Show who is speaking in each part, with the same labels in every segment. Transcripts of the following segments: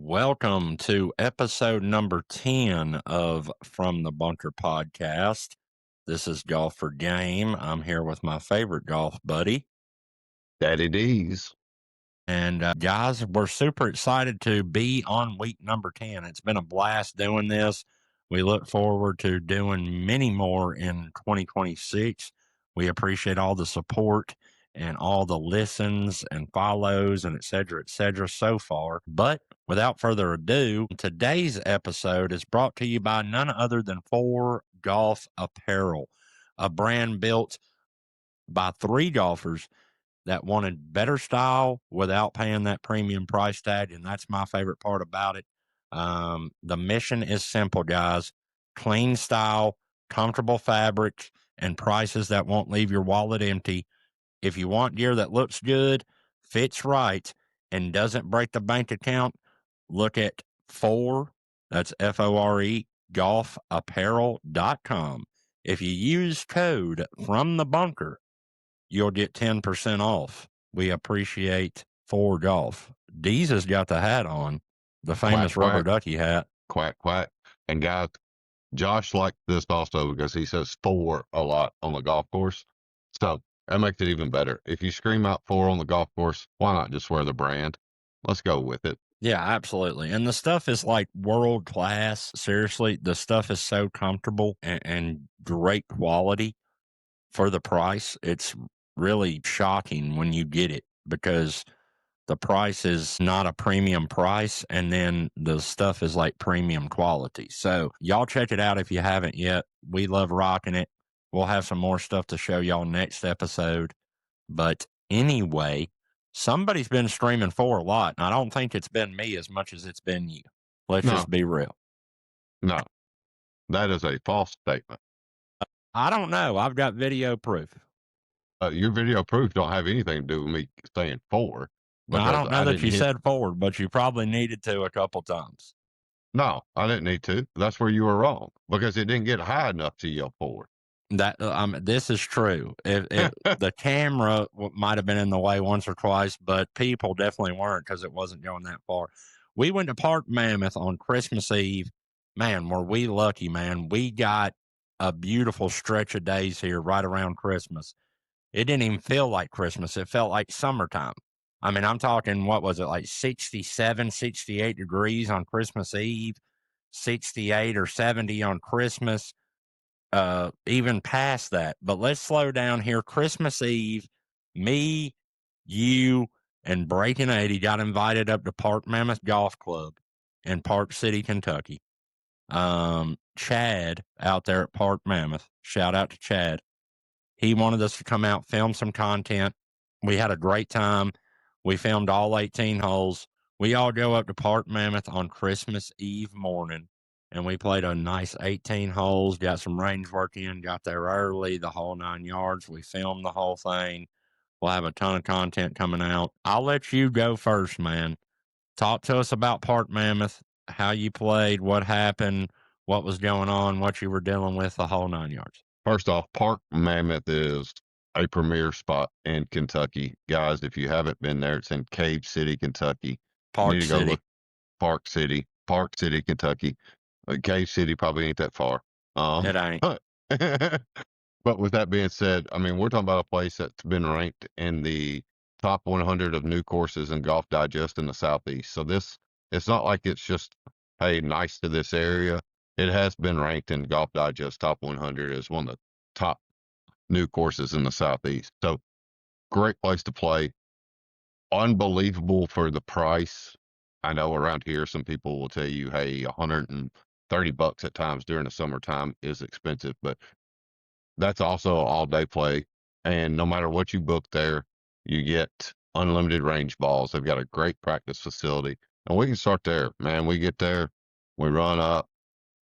Speaker 1: Welcome to episode number 10 of From the Bunker podcast. This is Golf4Game. I'm here with my favorite golf buddy,
Speaker 2: Daddy D's.
Speaker 1: And guys, we're super excited to be on week number 10. It's been a blast doing this. We look forward to doing many more in 2026. We appreciate all the support and all the listens and follows and et cetera so far. But without further ado, today's episode is brought to you by none other than 4 Golf Apparel, a brand built by 3 golfers that wanted better style without paying that premium price tag. And that's my favorite part about it. The mission is simple, guys. Clean style, comfortable fabrics, and prices that won't leave your wallet empty. If you want gear that looks good, fits right, and doesn't break the bank account, look at 4, that's F-O-R-E, golfapparel.com. If you use code from the bunker, you'll get 10% off. We appreciate 4 Golf. Deez has got the hat on, the famous
Speaker 2: Quack,
Speaker 1: rubber
Speaker 2: quack.
Speaker 1: ducky hat.
Speaker 2: Quack, quack. And guys, Josh liked this also because he says 4 a lot on the golf course. So that makes it even better. If you scream out 4 on the golf course, why not just wear the brand? Let's go with it.
Speaker 1: Yeah, absolutely. And the stuff is like world class. Seriously, the stuff is so comfortable and great quality for the price. It's really shocking when you get it because the price is not a premium price, and then the stuff is like premium quality. So y'all check it out if you haven't yet. We love rocking it. We'll have some more stuff to show y'all next episode. But anyway, somebody's been streaming 4 a lot, and I don't think it's been me as much as it's been you. Let's just be real.
Speaker 2: No, that is a false statement.
Speaker 1: I don't know. I've got video proof.
Speaker 2: Your video proof don't have anything to do with me saying 4.
Speaker 1: Now, I don't know that you said 4, but you probably needed to a couple times.
Speaker 2: No, I didn't need to. That's where you were wrong because it didn't get high enough to yell 4.
Speaker 1: That this is true. If the camera might have been in the way once or twice, but people definitely weren't because it wasn't going that far. We went to Park Mammoth on Christmas Eve. Man, were we lucky, man. We got a beautiful stretch of days here right around Christmas. It didn't even feel like Christmas. It felt like summertime. I mean, I'm talking, what was it, like 67, 68 degrees on Christmas Eve, 68 or 70 on Christmas. Even past that. But let's slow down here. Christmas Eve, me, you, and Breaking 80 got invited up to Park Mammoth Golf Club in Park City, Kentucky. Chad out there at Park Mammoth, shout out to Chad. He wanted us to come out, film some content. We had a great time. We filmed all 18 holes. We all go up to Park Mammoth on Christmas Eve morning, and we played a nice 18 holes, got some range work in, got there early, the whole 9 yards. We filmed the whole thing. We'll have a ton of content coming out. I'll let you go first, man. Talk to us about Park Mammoth, how you played, what happened, what was going on, what you were dealing with, the whole 9 yards.
Speaker 2: First off, Park Mammoth is a premier spot in Kentucky. Guys, if you haven't been there, it's in Cave City, Kentucky.
Speaker 1: Park
Speaker 2: you need to
Speaker 1: City.
Speaker 2: go look. Park City, Kentucky. Cave City probably ain't that far.
Speaker 1: It ain't.
Speaker 2: But with that being said, I mean, we're talking about a place that's been ranked in the top 100 of new courses in Golf Digest in the Southeast. So it's not like it's just, hey, nice to this area. It has been ranked in Golf Digest top 100 as one of the top new courses in the Southeast. So great place to play. Unbelievable for the price. I know around here some people will tell you, hey, $130 at times during the summertime is expensive, but that's also all day play. And no matter what you book there, you get unlimited range balls. They've got a great practice facility. And we can start there, man. We get there, we run up.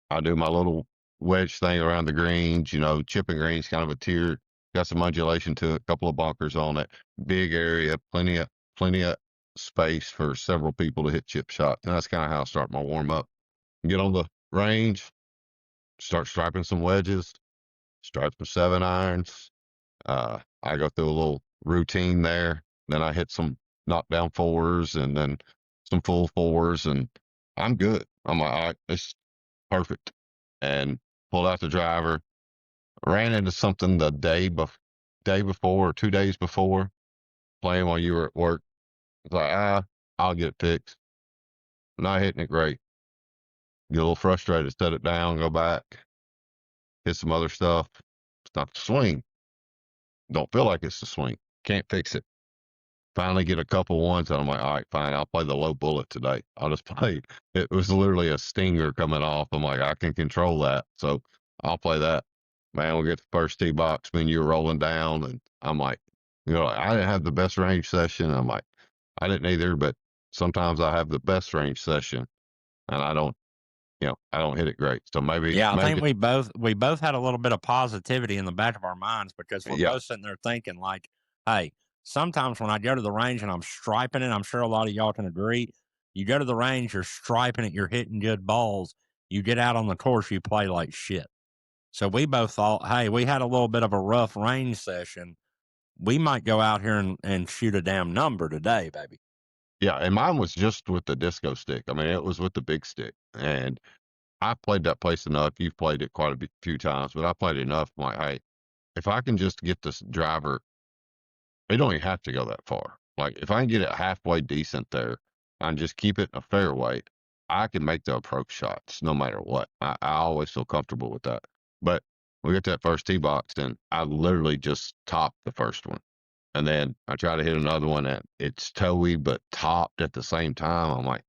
Speaker 2: I do my little wedge thing around the greens, chipping greens, kind of a tier, got some undulation to it, a couple of bunkers on it, big area, plenty of space for several people to hit chip shots. And that's kind of how I start my warm up. Get on the range, start striping some wedges, stripe some 7-irons. I go through a little routine there. Then I hit some knockdown 4s and then some full 4s and I'm good. I'm like, all right, it's perfect. And pulled out the driver, ran into something the day before or 2 days before, playing while you were at work. It's like, I'll get it fixed. Not hitting it great. Get a little frustrated, set it down, go back, hit some other stuff. It's not the swing. Don't feel like it's the swing. Can't fix it. Finally get a couple ones and I'm like, all right, fine. I'll play the low bullet today. I'll just play. It was literally a stinger coming off. I'm like, I can control that. So I'll play that. Man, we'll get the first tee box. I mean, you're rolling down and I'm like, I didn't have the best range session. I'm like, I didn't either, but sometimes I have the best range session and I don't hit it great. So
Speaker 1: Yeah, I think
Speaker 2: maybe,
Speaker 1: we both had a little bit of positivity in the back of our minds because we're
Speaker 2: yeah,
Speaker 1: both sitting there thinking like, hey, sometimes when I go to the range and I'm striping it, I'm sure a lot of y'all can agree. You go to the range, you're striping it, you're hitting good balls. You get out on the course, you play like shit. So we both thought, hey, we had a little bit of a rough range session. We might go out here and shoot a damn number today, baby.
Speaker 2: yeah. And mine was just with the disco stick. I mean, it was with the big stick. And I played that place enough. You've played it quite few times, but I played it enough. I'm like, hey, if I can just get this driver, it don't even have to go that far. Like if I can get it halfway decent there and just keep it in a fairway, I can make the approach shots no matter what. I always feel comfortable with that. But we get that first tee box and I literally just topped the first one. And then I try to hit another one that it's toey but topped at the same time. I'm like,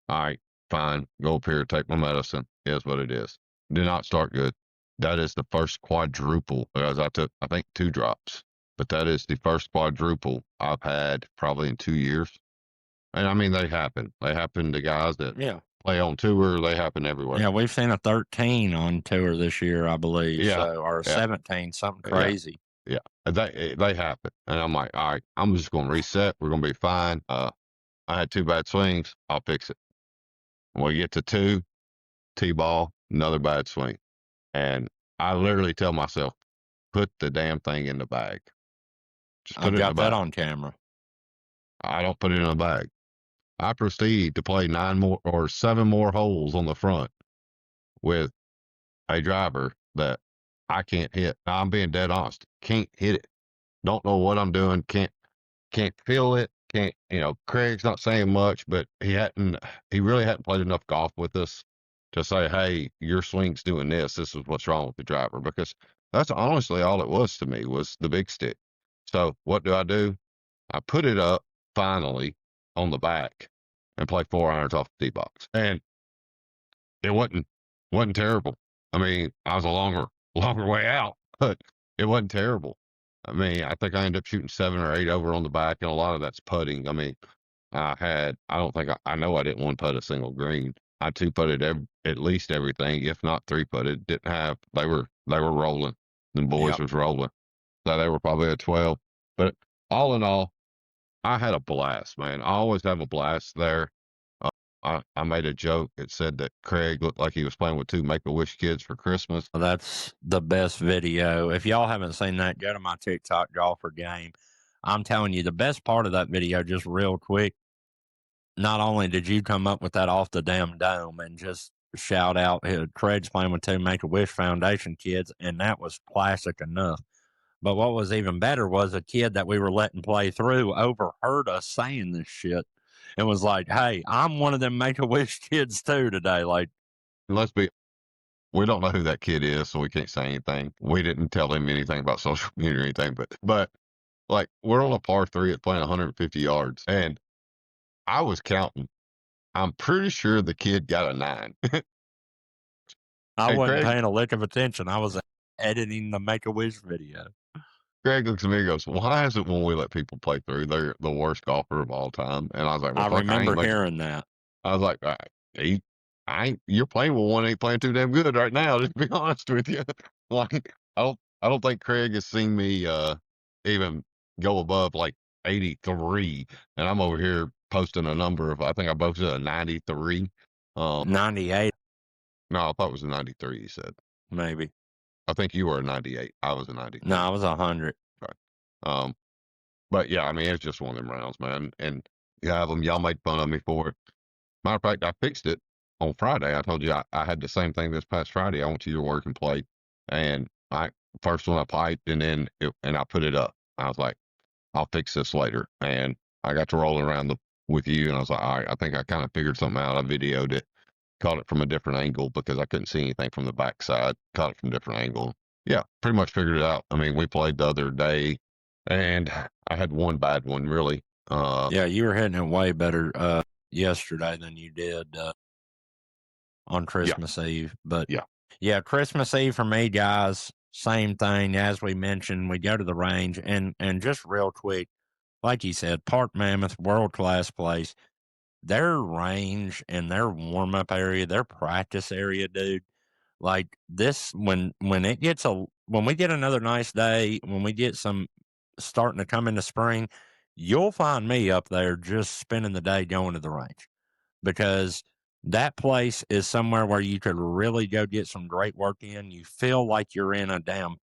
Speaker 2: all right, fine. Go up here, take my medicine. Is what it is. Did not start good. That is the first quadruple because I took, I think, 2 drops, but that is the first quadruple I've had probably in 2 years. And I mean, they happen. They happen to guys that
Speaker 1: Yeah.
Speaker 2: play on tour. They happen everywhere.
Speaker 1: Yeah, we've seen a 13 on tour this year, I believe.
Speaker 2: Yeah,
Speaker 1: So, or a
Speaker 2: yeah,
Speaker 1: 17, something
Speaker 2: yeah,
Speaker 1: crazy.
Speaker 2: yeah. They happen, and I'm like, all right, I'm just going to reset. We're going to be fine. I had 2 bad swings. I'll fix it. When we get to 2, T-ball, another bad swing. And I literally tell myself, put the damn thing in the bag. Just put
Speaker 1: I've
Speaker 2: it in the
Speaker 1: got that
Speaker 2: bag.
Speaker 1: on camera.
Speaker 2: I don't put it in the bag. I proceed to play 7 more holes on the front with a driver that I can't hit. Now, I'm being dead honest. Can't hit it. Don't know what I'm doing. Can't feel it. Can't, Craig's not saying much, but he really hadn't played enough golf with us to say, hey, your swing's doing this. This is what's wrong with the driver. Because that's honestly all it was to me was the big stick. So what do? I put it up finally on the back and play 4 irons off the tee box. And it wasn't terrible. I mean, I was a longer way out, but it wasn't terrible. I mean, I think I ended up shooting 7 or 8 over on the back, and a lot of that's putting. I mean, I don't think I know I didn't one putt a single green. I 2 putted at least everything, if not 3 putted. Didn't have they were rolling. The boys
Speaker 1: Yep.
Speaker 2: was rolling, so they were probably at 12. But all in all, I had a blast, man. I always have a blast there. I made a joke. It said that Craig looked like he was playing with 2 Make-A-Wish kids for Christmas.
Speaker 1: That's the best video. If y'all haven't seen that, go to my TikTok, Golf4Game. I'm telling you, the best part of that video, just real quick, not only did you come up with that off the damn dome and just shout out Craig's playing with 2 Make-A-Wish Foundation kids, and that was classic enough. But what was even better was a kid that we were letting play through overheard us saying this shit and was like, hey, I'm one of them Make-A-Wish kids too today. Like,
Speaker 2: Let's be we don't know who that kid is, so we can't say anything. We didn't tell him anything about social media or anything, but like we're on a par 3 at playing 150 yards, and I was counting. I'm pretty sure the kid got a 9.
Speaker 1: I
Speaker 2: And
Speaker 1: wasn't paying a lick of attention. I was editing the Make-A-Wish video.
Speaker 2: Greg looks at me and goes, "Why is it when we let people play through, they're the worst golfer of all time?" And I was like, "Well,
Speaker 1: I
Speaker 2: fuck, I ain't
Speaker 1: remember
Speaker 2: letting."
Speaker 1: hearing that.
Speaker 2: I was like, he, I ain't, you're playing with one, ain't playing too damn good right now. Just to be honest with you. Like, I don't think Craig has seen me, even go above like 83. And I'm over here posting a number of, I think I posted a 93.
Speaker 1: 98,
Speaker 2: No, I thought it was a 93, he said.
Speaker 1: maybe.
Speaker 2: I think you were a 98. I was a
Speaker 1: No,
Speaker 2: 93.
Speaker 1: I was 100.
Speaker 2: Okay. Um, but yeah, I mean, it's just one of them rounds, man. And y'all made fun of me for it. Matter of fact, I fixed it on Friday. I told you I had the same thing this past Friday. I want you to work and play. And I first one I piped and then and I put it up. I was like, I'll fix this later. And I got to rolling around with you and I was like, all right, I think I kind of figured something out. I videoed it, caught it from a different angle because I couldn't see anything from the backside. Caught it from a different angle. Yeah, pretty much figured it out. I mean, we played the other day and I had one bad one really.
Speaker 1: Yeah, you were hitting it way better yesterday than you did on
Speaker 2: Yeah,
Speaker 1: Christmas Eve. But
Speaker 2: yeah,
Speaker 1: yeah, Christmas Eve for me, guys, same thing. As we mentioned, we go to the range and just real quick, like you said, Park Mammoth, world class place. Their range and their warm up area, their practice area, dude. Like this, when it gets when we get another nice day, when we get some starting to come into spring, you'll find me up there just spending the day going to the range because that place is somewhere where you could really go get some great work in. You feel like you're in a damn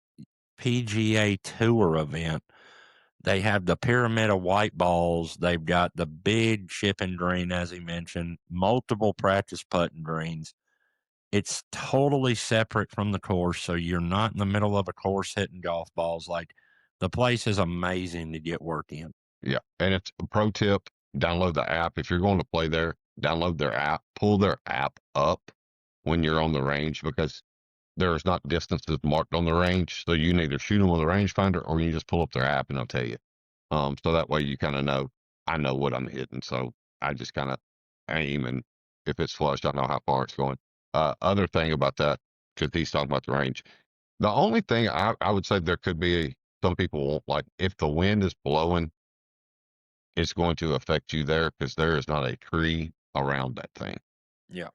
Speaker 1: PGA Tour event. They have the pyramid of white balls. They've got the big chipping green, as he mentioned, multiple practice putting greens. It's totally separate from the course, so you're not in the middle of a course hitting golf balls. Like the place is amazing to get work in.
Speaker 2: yeah. And it's a pro tip: download the app if you're going to play there. Download their app, pull their app up when you're on the range because there's not distances marked on the range. So you can either shoot them with a rangefinder or you just pull up their app and it'll tell you. So that way you kind of know, I know what I'm hitting. So I just kind of aim and if it's flushed, I know how far it's going. Other thing about that, because he's talking about the range, the only thing I would say there could be some people won't like if the wind is blowing, it's going to affect you there because there is not a tree around that thing
Speaker 1: Yeah.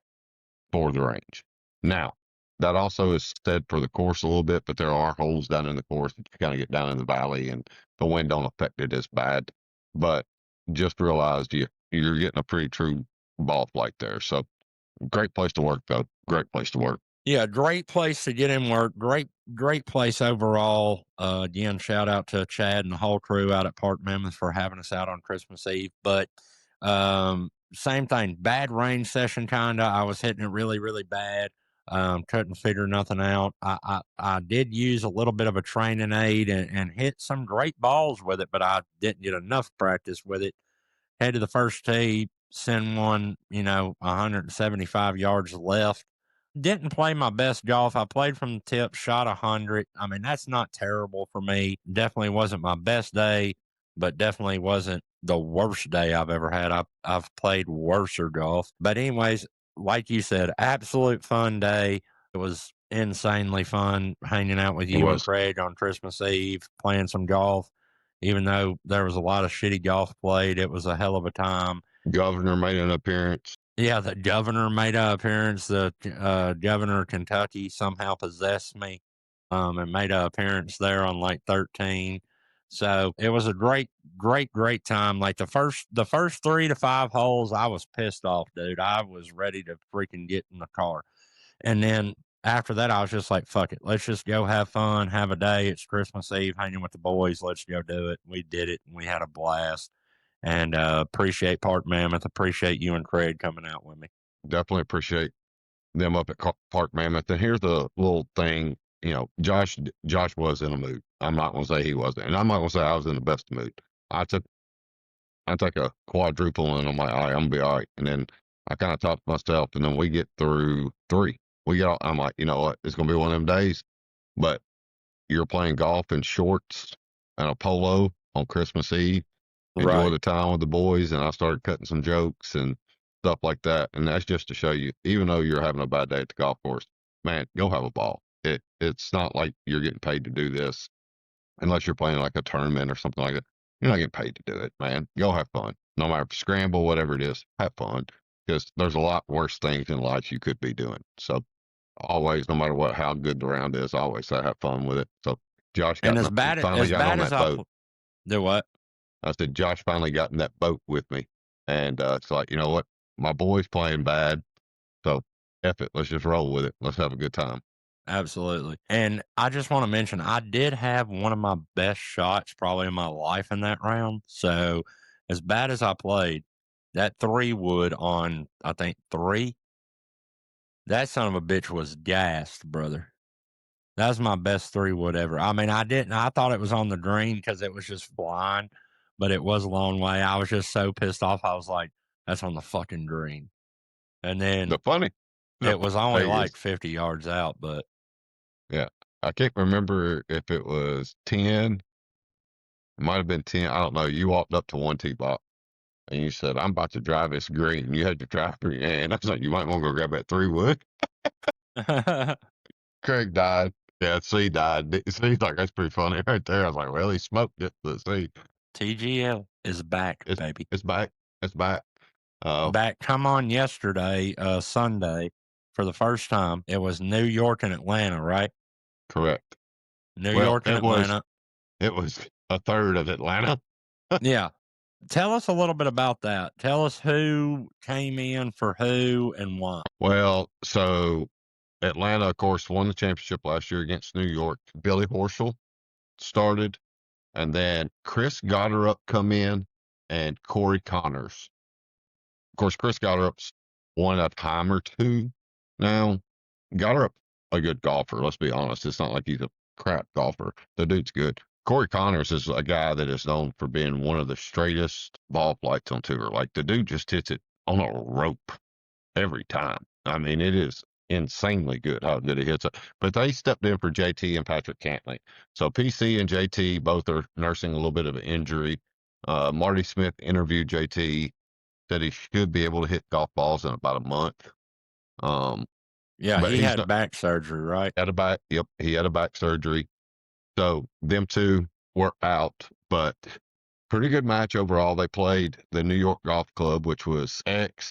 Speaker 2: for the range. Now, that also is said for the course a little bit, but there are holes down in the course that you kind of get down in the valley and the wind don't affect it as bad. But just realize you're getting a pretty true ball flight there. So great place to work though. Great place to work.
Speaker 1: Yeah, great place to get in work. Great place overall. Again, shout out to Chad and the whole crew out at Park Mammoth for having us out on Christmas Eve. But same thing, bad range session kinda. I was hitting it really, really bad. Couldn't figure nothing out. I did use a little bit of a training aid and hit some great balls with it, but I didn't get enough practice with it. Head to the first tee, send one, 175 yards left. Didn't play my best golf. I played from the tip, shot 100. I mean, that's not terrible for me. Definitely wasn't my best day, but definitely wasn't the worst day I've ever had. I've played worser golf. But anyways, like you said, absolute fun day. It was insanely fun hanging out with
Speaker 2: It
Speaker 1: you and
Speaker 2: was.
Speaker 1: Craig on Christmas Eve, playing some golf. Even though there was a lot of shitty golf played, it was a hell of a time.
Speaker 2: Governor made an appearance.
Speaker 1: Yeah, the governor made an appearance. The governor of Kentucky somehow possessed me and made an appearance there on like 13. So it was a great time. Like the first 3 to 5 holes, I was pissed off, dude. I was ready to freaking get in the car. And then after that, I was just like, fuck it. Let's just go have fun, have a day. It's Christmas Eve, hanging with the boys. Let's go do it. We did it and we had a blast. And appreciate Park Mammoth. Appreciate you and Craig coming out with me.
Speaker 2: Definitely appreciate them up at Park Mammoth. And here's the little thing, Josh was in a mood. I'm not gonna say he wasn't, and I'm not gonna say I was in the best mood. I took a quadruple and I'm like, all right, I'm gonna be all right. And then I kind of talked to myself, and then we get through three. I'm like, you know what? It's gonna be one of them days. But you're playing golf in shorts and a polo on Christmas Eve. Enjoy
Speaker 1: Right.
Speaker 2: the time with the boys, and I started cutting some jokes and stuff like that. And that's just to show you, even though you're having a bad day at the golf course, man, go have a ball. It's not like you're getting paid to do this unless you're playing like a tournament or something like that. You're not getting paid to do it, man. Go have fun. No matter if you scramble, whatever it is, have fun because there's a lot worse things in life you could be doing. So always, no matter what, how good the round is, always say have fun with it. So Josh
Speaker 1: And as bad
Speaker 2: finally
Speaker 1: as
Speaker 2: got on
Speaker 1: bad as
Speaker 2: that
Speaker 1: I
Speaker 2: boat.
Speaker 1: do what?
Speaker 2: I said Josh finally got in that boat with me, and it's like, you know what, my boy's playing bad, so F it, let's just roll with it. Let's have a good time.
Speaker 1: Absolutely. And I just want to mention I did have one of my best shots probably in my life in that round. So as bad as I played, That 3-wood on, I think, 3. That son of a bitch was gassed, brother. That was my best 3-wood ever. I mean, I thought it was on the green because it was just flying, but it was a long way. I was just so pissed off. I was like, that's on the fucking green. And
Speaker 2: The
Speaker 1: then
Speaker 2: funny
Speaker 1: it was only
Speaker 2: thing
Speaker 1: like
Speaker 2: is,
Speaker 1: 50 yards out, but
Speaker 2: yeah, I can't remember if it was 10. It might have been 10. I don't know. You walked up to one tee box and you said, I'm about to drive this green. You had your driver in your hand. I was like, you might want to go grab that 3-wood. Craig died. Yeah, C died. C's like, that's pretty funny right there. I was like, well, he smoked it, but see,
Speaker 1: TGL is back,
Speaker 2: it's
Speaker 1: baby.
Speaker 2: it's back. It's back.
Speaker 1: Back come on yesterday, Sunday, for the first time. It was New York and Atlanta, right?
Speaker 2: Correct.
Speaker 1: New
Speaker 2: Well,
Speaker 1: York and Atlanta.
Speaker 2: it was a third of Atlanta.
Speaker 1: Yeah. Tell us a little bit about that. Tell us who came in for who and why.
Speaker 2: Well, so Atlanta, of course, won the championship last year against New York. Billy Horschel started, and then Chris Gotterup come in, and Corey Connors. Of course, Chris Gotterup's won a time or two now. Gotterup, a good golfer. Let's be honest. It's not like he's a crap golfer. The dude's good. Corey Connors is a guy that is known for being one of the straightest ball flights on tour. Like the dude just hits it on a rope every time. I mean, it is insanely good how good he hits it. But they stepped in for JT and Patrick Cantley. So PC and JT both are nursing a little bit of an injury. Marty Smith interviewed JT, said he should be able to hit golf balls in about a month.
Speaker 1: Yeah,
Speaker 2: But
Speaker 1: he
Speaker 2: he's
Speaker 1: had
Speaker 2: not
Speaker 1: back surgery, right?
Speaker 2: had a back. Yep, he had a back surgery. So them two were out, but pretty good match overall. They played the New York Golf Club, which was X,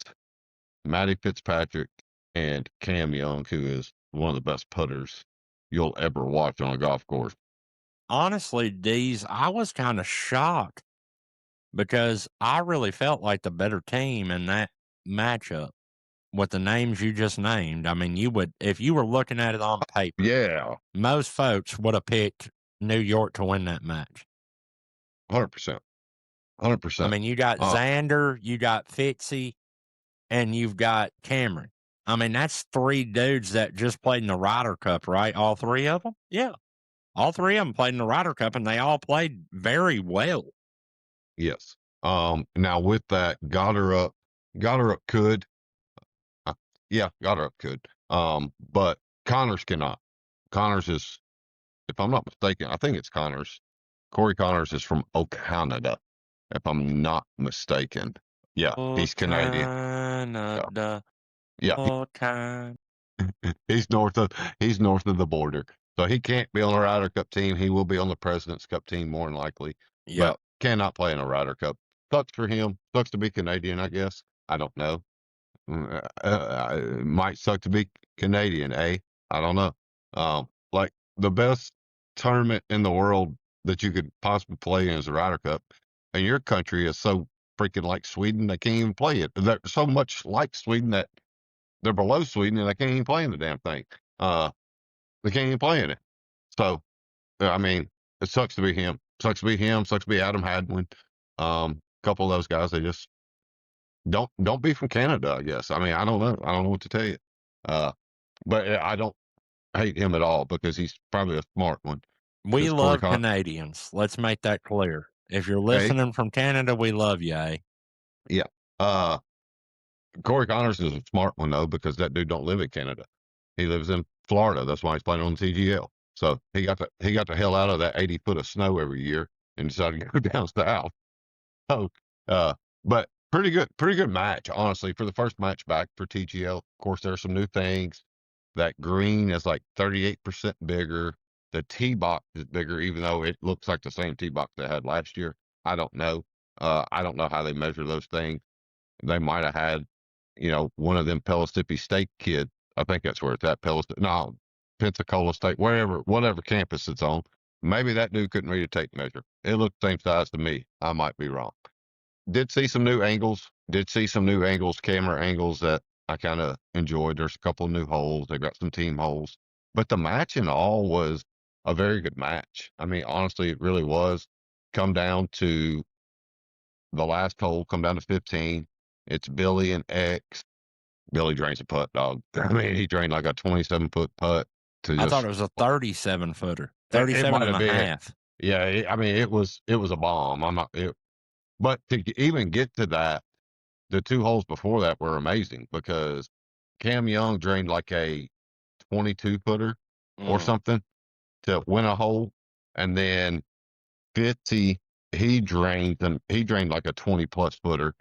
Speaker 2: Matty Fitzpatrick, and Cam Young, who is one of the best putters you'll ever watch on a golf course.
Speaker 1: Honestly, Deez, I was kind of shocked because I really felt like the better team in that matchup with the names you just named. I mean, you would, if you were looking at it on paper,
Speaker 2: Yeah,
Speaker 1: most folks would have picked New York to win that match.
Speaker 2: 100%. 100%.
Speaker 1: I mean, you got Xander, you got Fitzy, and you've got Cameron. I mean, that's 3 dudes that just played in the Ryder Cup, right? All 3 of them? Yeah. All 3 of them played in the Ryder Cup, and they all played very well.
Speaker 2: Yes. Now with that, Gotterup could, yeah, Gotterup could. But Connors cannot. Connors is, if I'm not mistaken, I think it's Connors. Corey Connors is from Canada, if I'm not mistaken. Yeah, he's Canadian.
Speaker 1: Canada.
Speaker 2: Yeah,
Speaker 1: Canada.
Speaker 2: he's north of the border, so he can't be on a Ryder Cup team. He will be on the President's Cup team more than likely,
Speaker 1: Yep.
Speaker 2: but cannot play in a Ryder Cup. Sucks for him. Sucks to be Canadian, I guess. I don't know. It might suck to be Canadian, eh? I don't know. Like the best tournament in the world that you could possibly play in is the Ryder Cup, and your country is so freaking like Sweden they can't even play it. They're so much like Sweden that they're below Sweden and they can't even play in the damn thing. They can't even play in it. So I mean, it sucks to be him. Sucks to be him. Sucks to be Adam Hadwin. A couple of those guys, they just don't be from Canada, I guess. I mean, I don't know. I don't know what to tell you. But I don't hate him at all because he's probably a smart one.
Speaker 1: We
Speaker 2: Because Corey
Speaker 1: love Canadians. Let's make that clear. If you're
Speaker 2: hey,
Speaker 1: listening from Canada, we love you, eh?
Speaker 2: yeah. Corey Connors is a smart one though because that dude don't live in Canada. He lives in Florida. That's why he's playing on the TGL. So he got the hell out of that 80 foot of snow every year and decided to go down south. So, but pretty good match, honestly, for the first match back for TGL. Of course, there are some new things. That green is like 38% bigger. The tee box is bigger, even though it looks like the same tee box they had last year. I don't know. I don't know how they measure those things. They might have had, one of them Pellissippi State kids. I think that's where it's at. No, Pensacola State, whatever campus it's on. Maybe that dude couldn't read a tape measure. It looked the same size to me. I might be wrong. Did see some new angles. Camera angles that I kind of enjoyed. There's a couple of new holes. They got some team holes. But the match in all was a very good match. I mean, honestly, it really was. Come down to the last hole, come down to 15. It's Billy and X. Billy drains a putt, dog. I mean, he drained like a 27-foot putt to
Speaker 1: I thought
Speaker 2: just.
Speaker 1: it was a 37 footer,
Speaker 2: It
Speaker 1: 37
Speaker 2: might
Speaker 1: and
Speaker 2: have
Speaker 1: a
Speaker 2: been.
Speaker 1: half.
Speaker 2: Yeah, I mean, it was a bomb. I'm not. But to even get to that, the two holes before that were amazing because Cam Young drained like a 22 footer or
Speaker 1: Mm.
Speaker 2: something to win a hole, and then 50 he drained like a 20 plus footer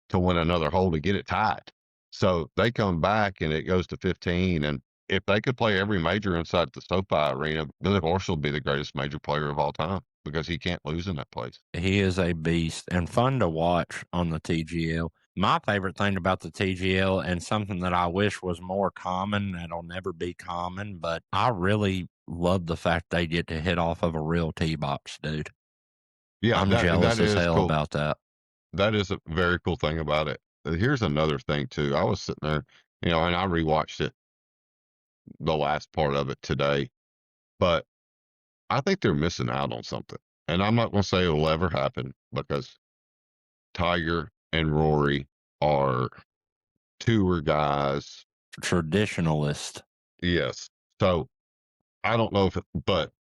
Speaker 2: to win another hole to get it tied. So they come back and it goes to 15. And if they could play every major inside the SoFi Arena, Billy Horschel will be the greatest major player of all time because he can't lose in that place.
Speaker 1: He is a beast and fun to watch on the TGL. My favorite thing about the TGL, and something that I wish was more common, that'll never be common, but I really love the fact they get to hit off of a real tee box, dude.
Speaker 2: Yeah,
Speaker 1: I'm
Speaker 2: that
Speaker 1: jealous as
Speaker 2: is
Speaker 1: hell
Speaker 2: cool.
Speaker 1: about that.
Speaker 2: That is a very cool thing about it. Here's another thing too. I was sitting there, and I rewatched it, the last part of it today, but I think they're missing out on something. And I'm not going to say it'll ever happen because Tiger and Rory are tour guys.
Speaker 1: Traditionalist.
Speaker 2: Yes. So I don't know but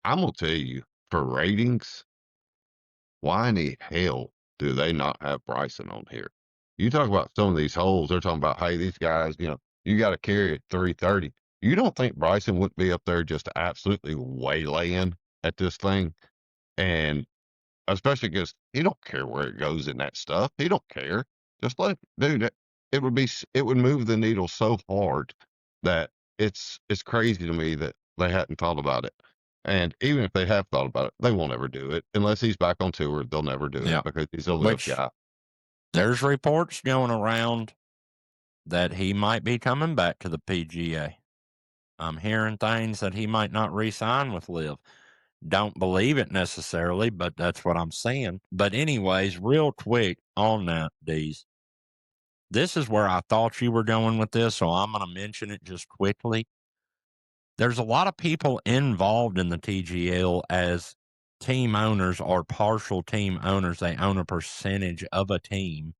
Speaker 2: I'm going to tell you, for ratings, why in the hell do they not have Bryson on here? You talk about some of these holes, they're talking about, hey, these guys, you got to carry at 330. You don't think Bryson wouldn't be up there just absolutely waylaying at this thing? And especially because he don't care where it goes in that stuff. He don't care. Just let dude. It would move the needle so hard that it's crazy to me that they hadn't thought about it. And even if they have thought about it, they won't ever do it unless he's back on tour. They'll never do it
Speaker 1: Yeah.
Speaker 2: because he's a live
Speaker 1: Which
Speaker 2: guy.
Speaker 1: there's reports going around that he might be coming back to the PGA. I'm hearing things that he might not re-sign with Live. Don't believe it necessarily, but that's what I'm saying. But anyways, real quick on that, Deez. This is where I thought you were going with this, so I'm going to mention it just quickly. There's a lot of people involved in the TGL as team owners or partial team owners. They own a percentage of a team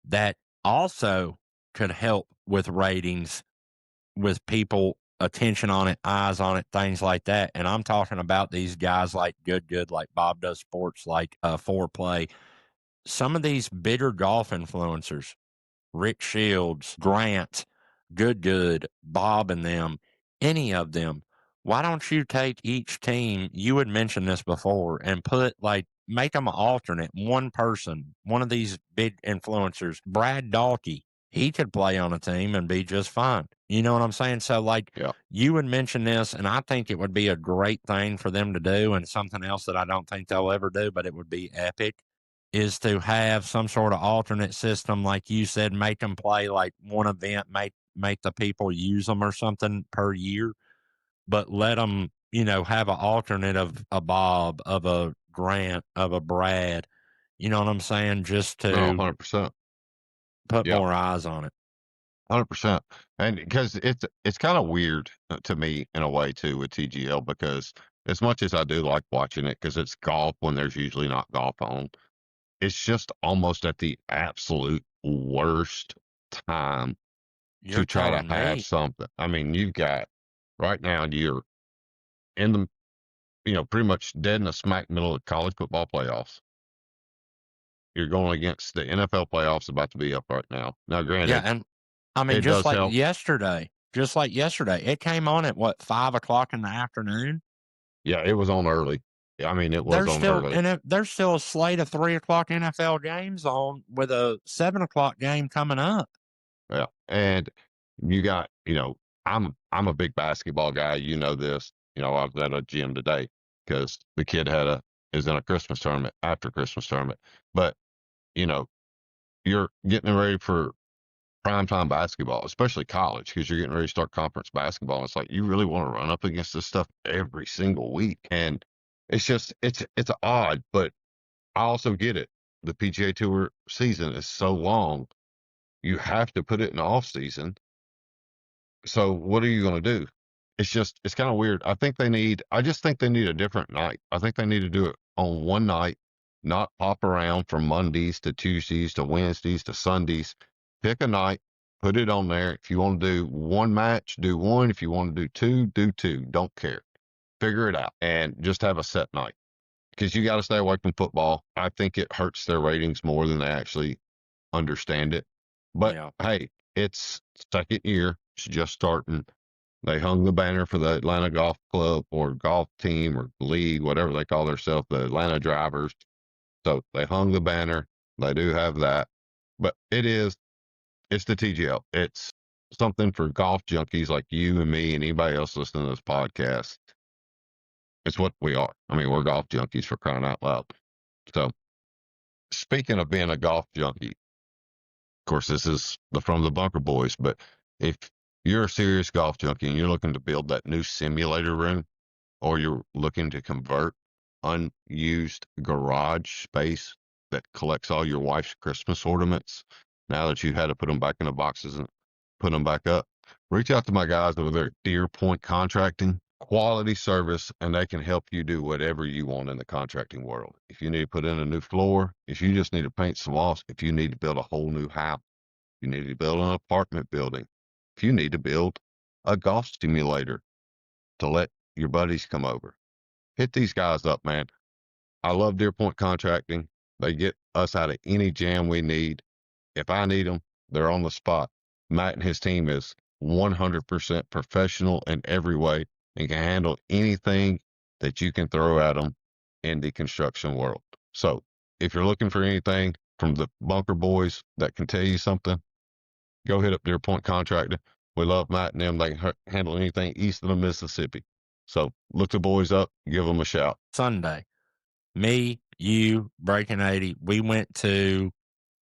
Speaker 1: that also could help with ratings, with people attention on it, eyes on it, things like that. And I'm talking about these guys like Good, like Bob Does Sports, like Foreplay. Some of these bigger golf influencers, Rick Shields, Grant, Good, Bob and them, any of them. Why don't you take each team, you had mentioned this before, and make them an alternate, one person, one of these big influencers, Brad Dalkey. He could play on a team and be just fine. You know what I'm saying? So,
Speaker 2: Yeah.
Speaker 1: you would mention this, and I think it would be a great thing for them to do, and something else that I don't think they'll ever do, but it would be epic, is to have some sort of alternate system, like you said, make them play like one event, make the people use them or something per year, but let them, have an alternate of a Bob, of a Grant, of a Brad. You know what I'm saying? Just
Speaker 2: No,
Speaker 1: to
Speaker 2: 100%.
Speaker 1: put
Speaker 2: Yeah.
Speaker 1: more eyes on it.
Speaker 2: 100%. And because it's kind of weird to me in a way too with TGL because as much as I do like watching it because it's golf when there's usually not golf on, it's just almost at the absolute worst time
Speaker 1: You're
Speaker 2: to try to
Speaker 1: telling
Speaker 2: have
Speaker 1: me.
Speaker 2: something. I mean, you've got right now you're in the pretty much dead in the smack middle of college football playoffs. You're going against the NFL playoffs about to be up right now. Now,
Speaker 1: Yeah,
Speaker 2: granted,
Speaker 1: and I mean,
Speaker 2: it does help.
Speaker 1: just like yesterday, it came on at what, 5 o'clock in the afternoon.
Speaker 2: Yeah, it was on early. I mean, it was
Speaker 1: There's
Speaker 2: on
Speaker 1: still
Speaker 2: early.
Speaker 1: and there's still a slate of 3 o'clock NFL games on with a 7 o'clock game coming up.
Speaker 2: Yeah, and you got, I'm a big basketball guy. You know this. I was at a gym today because the kid is in a Christmas tournament after Christmas tournament. But you know, you're getting ready for primetime basketball, especially college, because you're getting ready to start conference basketball. And it's like you really want to run up against this stuff every single week, and it's just it's odd, but I also get it. The PGA Tour season is so long, you have to put it in the off season. So what are you going to do? It's kind of weird. I just think they need a different night. I think they need to do it on one night not hop around from Mondays to Tuesdays to Wednesdays to Sundays. Pick a night, put it on there. If you want to do one match, do one. If you want to do two, do two. Don't care. Figure it out and just have a set night because you got to stay away from football. I think it hurts their ratings more than they actually understand it. But hey, it's second year. It's just starting. They hung the banner for the Atlanta Golf Club or golf team or league, whatever they call themselves, the Atlanta Drivers. So they hung the banner. They do have that. But it's the TGL. It's something for golf junkies like you and me and anybody else listening to this podcast. It's what we are. I mean, we're golf junkies for crying out loud. So speaking of being a golf junkie, of course, this is from the Bunker Boys, but if you're a serious golf junkie and you're looking to build that new simulator room, or you're looking to convert unused garage space that collects all your wife's Christmas ornaments, now that you've had to put them back in the boxes and put them back up, reach out to my guys over there at Deer Point Contracting. Quality service, and they can help you do whatever you want in the contracting world. If you need to put in a new floor, if you just need to paint some walls, if you need to build a whole new house, if you need to build an apartment building, if you need to build a golf simulator to let your buddies come over, hit these guys up, man. I love Deer Point Contracting. They get us out of any jam we need. If I need them, they're on the spot. Matt and his team is 100% professional in every way and can handle anything that you can throw at them in the construction world. So if you're looking for anything from the Bunker Boys that can tell you something, go hit up Deer Point Contracting. We love Matt and them. They can handle anything east of the Mississippi. So look the boys up, give them a shout.
Speaker 1: Sunday, me, you, Breaking 80, we went to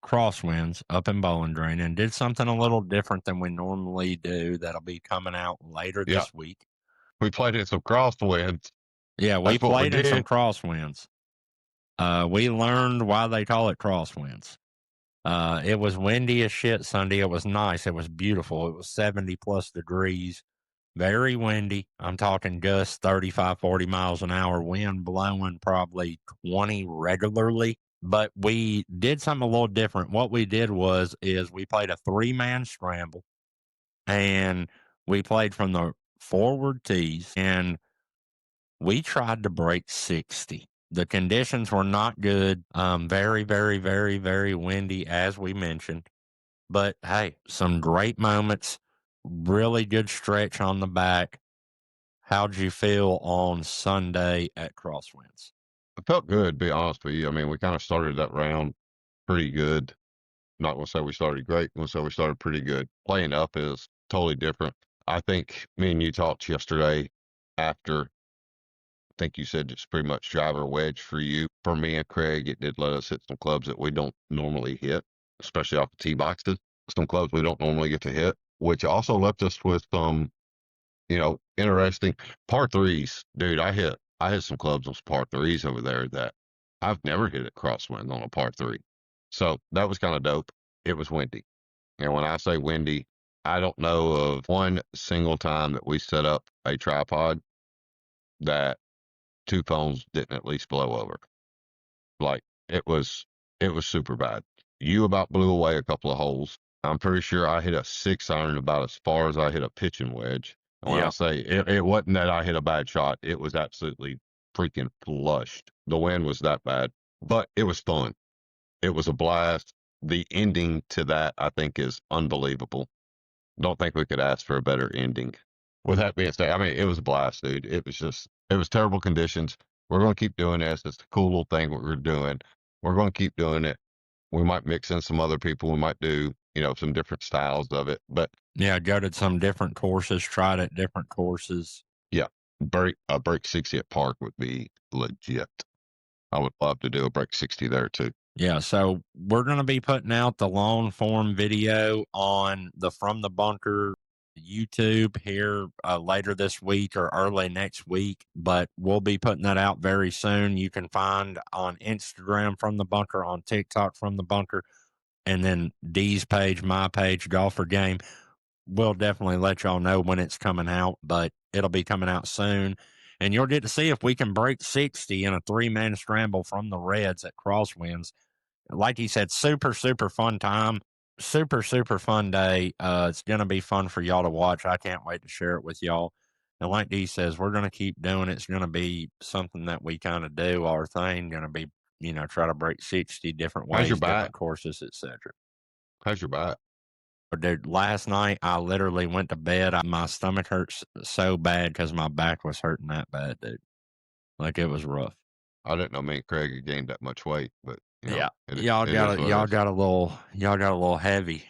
Speaker 1: Crosswinds up in Bowling Green and did something a little different than we normally do. That'll be coming out later this week.
Speaker 2: We played in some crosswinds.
Speaker 1: Yeah, we played in some crosswinds. We learned why they call it crosswinds. It was windy as shit Sunday. It was nice. It was beautiful. It was 70 plus degrees. Very windy. I'm talking gusts 35, 40 miles an hour, wind blowing probably 20 regularly. But we did something a little different. What we did is we played a 3-man scramble, and we played from the forward tees, and we tried to break 60. The conditions were not good. Very, very, very, very windy, as we mentioned. But hey, some great moments. Really good stretch on the back. How'd you feel on Sunday at Crosswinds?
Speaker 2: I felt good, to be honest with you. I mean, we kind of started that round pretty good. Not going to say we started great. I'm going to say we started pretty good. Playing up is totally different. I think me and you talked yesterday after. I think you said it's pretty much driver wedge for you. For me and Craig, it did let us hit some clubs that we don't normally hit, especially off the tee boxes. Some clubs we don't normally get to hit, which also left us with some, interesting par threes. Dude, I hit some clubs on some par threes over there that I've never hit at Crosswind on a par three. So that was kind of dope. It was windy. And when I say windy, I don't know of one single time that we set up a tripod that 2 phones didn't at least blow over. Like it was super bad. You about blew away a couple of holes. I'm pretty sure I hit a 6-iron about as far as I hit a pitching wedge. And when I say it wasn't that I hit a bad shot, it was absolutely freaking flushed. The wind was that bad, but it was fun. It was a blast. The ending to that, I think, is unbelievable. Don't think we could ask for a better ending. With that being said, I mean, it was a blast, dude. It was terrible conditions. We're going to keep doing this. It's a cool little thing what we're doing. We're going to keep doing it. We might mix in some other people. We might do, some different styles of it. But
Speaker 1: yeah, go to some different courses, tried at different courses.
Speaker 2: Yeah, break 60 at Park would be legit. I would love to do a break 60 there too.
Speaker 1: Yeah, so we're going to be putting out the long form video on the From the Bunker YouTube here later this week or early next week, but we'll be putting that out very soon. You can find on Instagram From the Bunker, on TikTok From the Bunker, and then Dee's page, my page, Golf4Game. We'll definitely let y'all know when it's coming out, but it'll be coming out soon. And you'll get to see if we can break 60 in a 3-man scramble from the Reds at Crosswinds. Like he said, super, super fun time. Super, super fun day. It's going to be fun for y'all to watch. I can't wait to share it with y'all. And like Dee says, we're going to keep doing it. It's going to be something that we kind of do, our thing. Going to be, try to break 60 different
Speaker 2: How's your
Speaker 1: ways,
Speaker 2: back?
Speaker 1: different courses, etc.
Speaker 2: How's your back?
Speaker 1: Dude, last night I literally went to bed. My stomach hurts so bad because my back was hurting that bad, dude. Like, it was rough.
Speaker 2: I didn't know me and Craig had gained that much weight, but
Speaker 1: Yeah,
Speaker 2: it is
Speaker 1: y'all
Speaker 2: what it is.
Speaker 1: got a little heavy.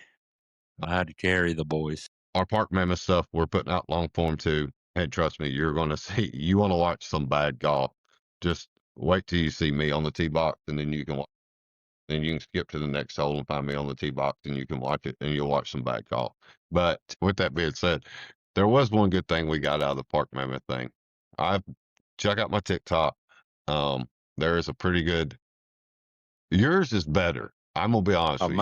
Speaker 1: I had to carry the boys.
Speaker 2: Our Park Mammoth stuff we're putting out long form too. And trust me, you're going to see. You want to watch some bad golf? Just wait till you see me on the tee box, and then you can skip to the next hole and find me on the tee box, and you can watch it, and you'll watch some bad golf. But with that being said, there was one good thing we got out of the Park Mammoth thing. I check out my TikTok. There is a pretty good. Yours is better. I'm gonna be honest with you.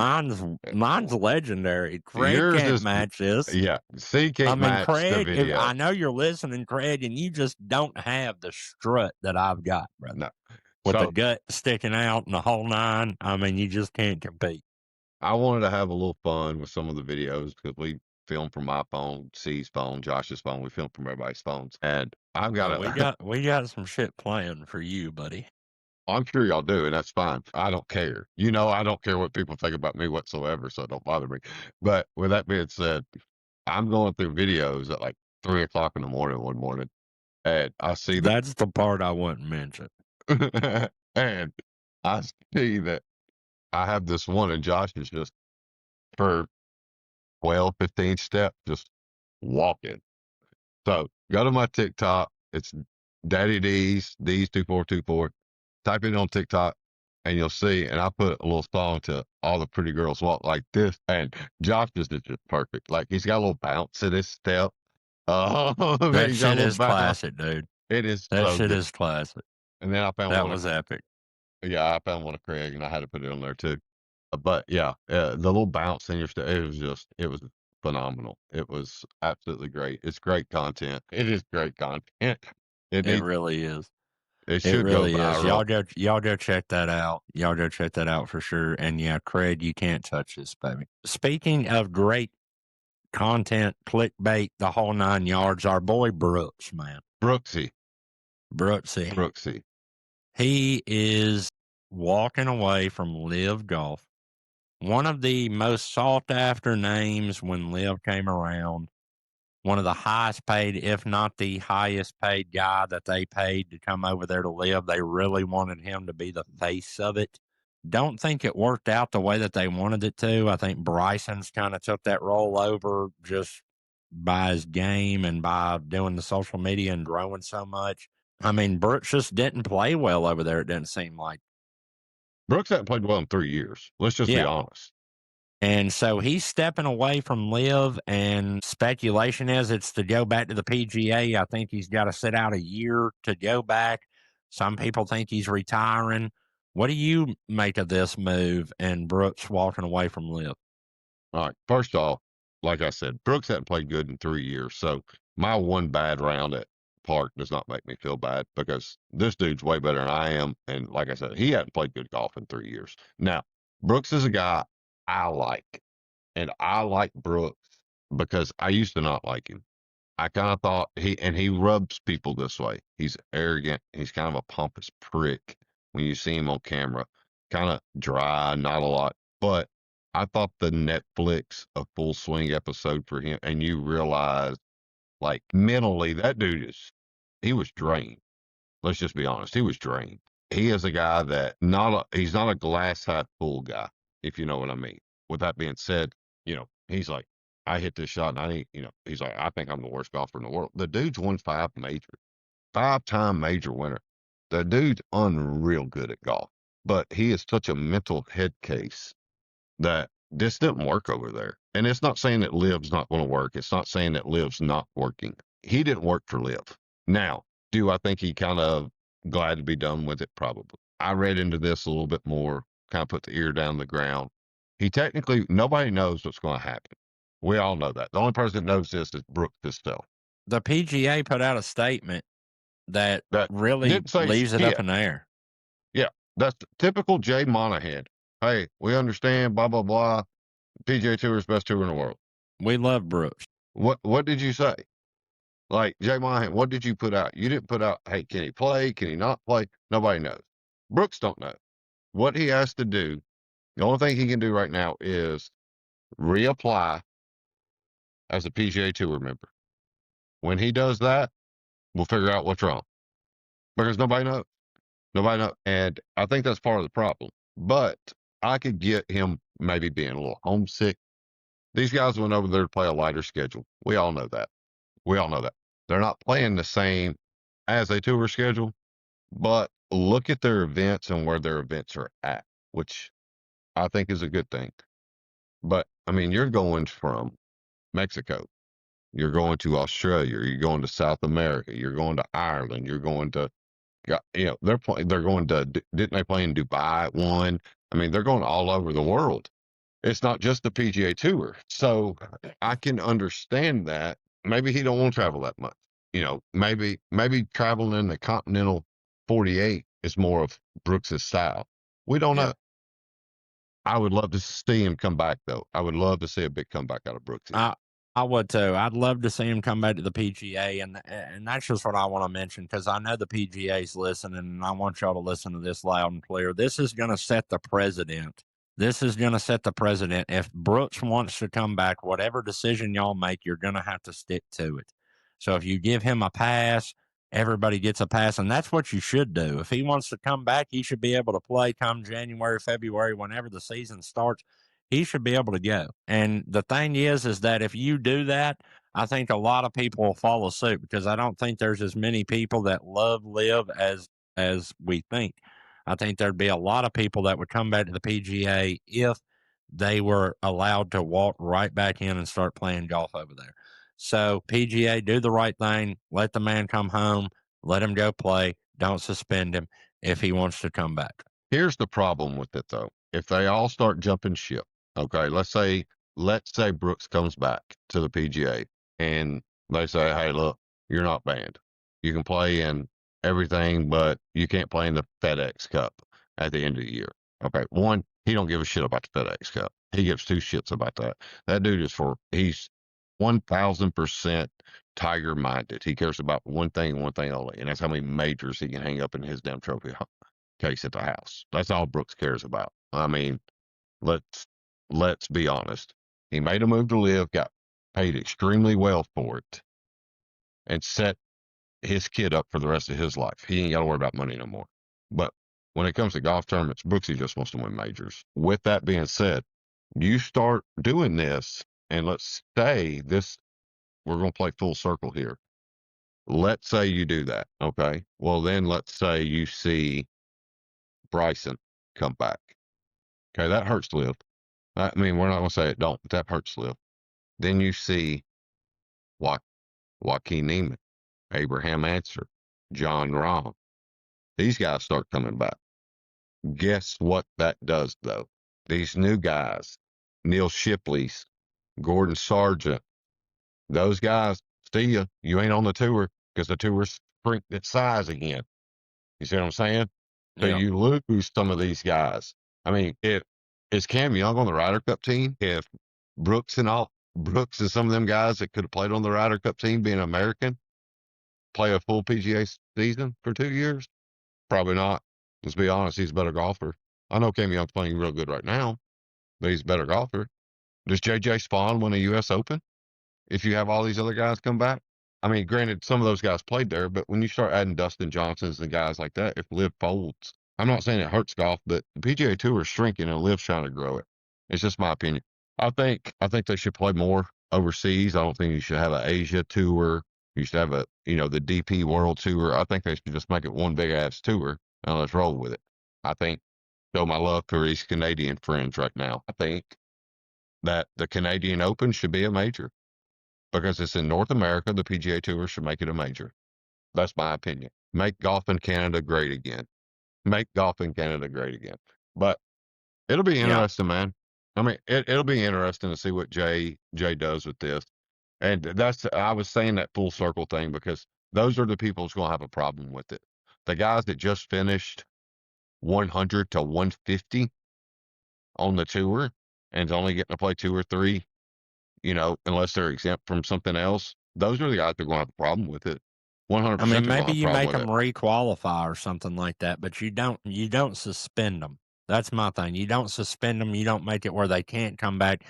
Speaker 1: Mine's legendary. Craig
Speaker 2: Yours
Speaker 1: can't
Speaker 2: is,
Speaker 1: match this.
Speaker 2: yeah. C can't match the
Speaker 1: Craig, if I
Speaker 2: video.
Speaker 1: know you're listening, Craig, and you just don't have the strut that I've got, brother.
Speaker 2: No.
Speaker 1: With the
Speaker 2: So
Speaker 1: gut sticking out and the whole nine. You just can't compete.
Speaker 2: I wanted to have a little fun with some of the videos because we film from my phone, C's phone, Josh's phone. We film from everybody's phones, and I've got
Speaker 1: we got some shit planned for you, buddy.
Speaker 2: I'm sure y'all do, and that's fine. I don't care. I don't care what people think about me whatsoever, so it don't bother me. But with that being said, I'm going through videos at like 3 o'clock in the morning one morning, and I see that.
Speaker 1: That's the part I wouldn't mention.
Speaker 2: And I see that I have this one, and Josh is just for 12, 15 steps, just walking. So go to my TikTok. It's Daddy Deez2424. Type it on TikTok and you'll see. And I put a little song to All the Pretty Girls Walk Like This. And Josh is just perfect. Like he's got a little bounce in his step.
Speaker 1: That
Speaker 2: He's got a
Speaker 1: shit
Speaker 2: little
Speaker 1: is
Speaker 2: bounce.
Speaker 1: classic, dude.
Speaker 2: It is
Speaker 1: That
Speaker 2: so
Speaker 1: shit
Speaker 2: good.
Speaker 1: is classic.
Speaker 2: And then I found
Speaker 1: that
Speaker 2: one.
Speaker 1: Was epic.
Speaker 2: Yeah, I found one of Craig and I had to put it on there too. But yeah, the little bounce in your step, it was phenomenal. It was absolutely great. It's great content. It is great content.
Speaker 1: It really is.
Speaker 2: It should
Speaker 1: really
Speaker 2: go viral.
Speaker 1: is. Y'all go check that out. Y'all go check that out for sure. And yeah, Craig, you can't touch this, baby. Speaking of great content, clickbait, the whole 9 yards, our boy Brooks, man.
Speaker 2: Brooksy.
Speaker 1: He is walking away from Live Golf. One of the most sought after names when Live came around. One of the highest paid, if not the highest paid guy that they paid to come over there to Live. They really wanted him to be the face of it. Don't think it worked out the way that they wanted it to. I think Bryson's kind of took that role over just by his game and by doing the social media and growing so much. Brooks just didn't play well over there, it didn't seem like.
Speaker 2: Brooks hasn't played well in 3 years. Let's just be honest.
Speaker 1: And so he's stepping away from Live, and speculation is it's to go back to the PGA. I think he's got to sit out a year to go back. Some people think he's retiring. What do you make of this move and Brooks walking away from Live?
Speaker 2: All right. First off, like I said, Brooks hasn't played good in 3 years. So my one bad round at Park does not make me feel bad because this dude's way better than I am. And like I said, he hadn't played good golf in 3 years. Now, Brooks is a guy I like. And I like Brooks because I used to not like him. I kind of thought he rubs people this way. He's arrogant. He's kind of a pompous prick when you see him on camera. Kind of dry, not a lot. But I thought the Netflix A Full Swing episode for him, and you realize, like, mentally, that dude he was drained. Let's just be honest. He was drained. He is a guy that he's not a glass half full guy, if you know what I mean. With that being said, he's like, I hit this shot and he's like, I think I'm the worst golfer in the world. The dude's won 5-time major winner. The dude's unreal good at golf, but he is such a mental head case that this didn't work over there. And it's not saying that Liv's not going to work. It's not saying that Liv's not working. He didn't work for Liv. Now, do I think he kind of glad to be done with it? Probably. I read into this a little bit more, kind of put the ear down the ground. Nobody knows what's going to happen. We all know that. The only person that knows this is Brooks himself.
Speaker 1: The PGA put out a statement that
Speaker 2: that
Speaker 1: really
Speaker 2: didn't say
Speaker 1: leaves it up
Speaker 2: shit.
Speaker 1: in the air.
Speaker 2: Yeah, that's typical Jay Monahan. Hey, we understand, blah blah blah. PGA Tour is best tour in the world.
Speaker 1: We love Brooks.
Speaker 2: What did you say? Like Jay Monahan, what did you put out? You didn't put out, hey, can he play? Can he not play? Nobody knows. Brooks don't know. What he has to do, the only thing he can do right now is reapply as a PGA Tour member. When he does that, we'll figure out what's wrong because nobody knows. Nobody knows. And I think that's part of the problem. But I could get him maybe being a little homesick. These guys went over there to play a lighter schedule. We all know that. We all know that. They're not playing the same as a tour schedule, but look at their events and where their events are at, which I think is a good thing. But I mean, you're going from Mexico, you're going to Australia, you're going to South America, you're going to Ireland, you're going to, they're playing. They're going to. Didn't they play in Dubai at one? I mean, they're going all over the world. It's not just the PGA Tour. So I can understand that. Maybe he don't want to travel that much. Maybe traveling in the continental 48 is more of Brooks's style. We don't know. I would love to see him come back, though. I would love to see a big comeback out of Brooks.
Speaker 1: I would too. I'd love to see him come back to the PGA, and that's just what I want to mention because I know the PGA's listening, and I want y'all to listen to this loud and clear. This is going to set the precedent. This is going to set the precedent. If Brooks wants to come back, whatever decision y'all make, you're going to have to stick to it. So if you give him a pass, everybody gets a pass, and that's what you should do. If he wants to come back, he should be able to play come January, February, whenever the season starts. He should be able to go. And the thing is that if you do that, I think a lot of people will follow suit because I don't think there's as many people that love LIV as we think. I think there'd be a lot of people that would come back to the PGA if they were allowed to walk right back in and start playing golf over there. So PGA, do the right thing. Let the man come home. Let him go play. Don't suspend him if he wants to come back.
Speaker 2: Here's the problem with it, though. If they all start jumping ship, okay, let's say Brooks comes back to the PGA and they say, hey, look, you're not banned. You can play in everything, but you can't play in the FedEx Cup at the end of the year. Okay, one, he don't give a shit about the FedEx Cup. He gives two shits about that. That dude he's 1,000% tiger minded. He cares about one thing only, and that's how many majors he can hang up in his damn trophy case at the house. That's all Brooks cares about. I mean, let's be honest. He made a move to LIV, got paid extremely well for it, and set his kid up for the rest of his life. He ain't got to worry about money no more. But when it comes to golf tournaments, Brooksy just wants to win majors. With that being said, you start doing this, and let's say we're going to play full circle here. Let's say you do that, okay? Well, then let's say you see Bryson come back. Okay, that hurts LIV. I mean, we're not going to say it don't, but that hurts LIV. Then you see Joaquin Neiman, Abraham Answer, John Rahm. These guys start coming back. Guess what that does, though? These new guys, Neil Shipley's, Gordon Sargent, those guys, see ya. You ain't on the tour because the tour's shrinked its size again. You see what I'm saying? So you lose some of these guys. I mean, is Cam Young on the Ryder Cup team? If Brooks and some of them guys that could have played on the Ryder Cup team being American play a full PGA season for 2 years? Probably not. Let's be honest, he's a better golfer. I know Cam Young's playing real good right now, but he's a better golfer. Does JJ Spawn win a U.S. Open if you have all these other guys come back? I mean, granted, some of those guys played there, but when you start adding Dustin Johnsons and guys like that, if LIV folds, I'm not saying it hurts golf, but the PGA Tour is shrinking and LIV's trying to grow it. It's just my opinion. I think they should play more overseas. I don't think you should have an Asia tour. You should have the DP World Tour. I think they should just make it one big ass tour and let's roll with it. I think, show my love for these Canadian friends right now. I think that the Canadian Open should be a major because it's in North America. The PGA Tour should make it a major. That's my opinion. Make golf in Canada great again. Make golf in Canada great again. But it'll be interesting, man. I mean, it'll be interesting to see what Jay does with this. And I was saying that full circle thing because those are the people who's going to have a problem with it. The guys that just finished 100 to 150 on the tour and only getting to play 2 or 3, unless they're exempt from something else, those are the guys that are going to have a problem with it. 100%
Speaker 1: I
Speaker 2: they're
Speaker 1: mean,
Speaker 2: going to
Speaker 1: maybe
Speaker 2: have a
Speaker 1: you
Speaker 2: problem
Speaker 1: make
Speaker 2: with
Speaker 1: them
Speaker 2: it.
Speaker 1: requalify or something like that, but you don't suspend them. That's my thing. You don't suspend them. You don't make it where they can't come back.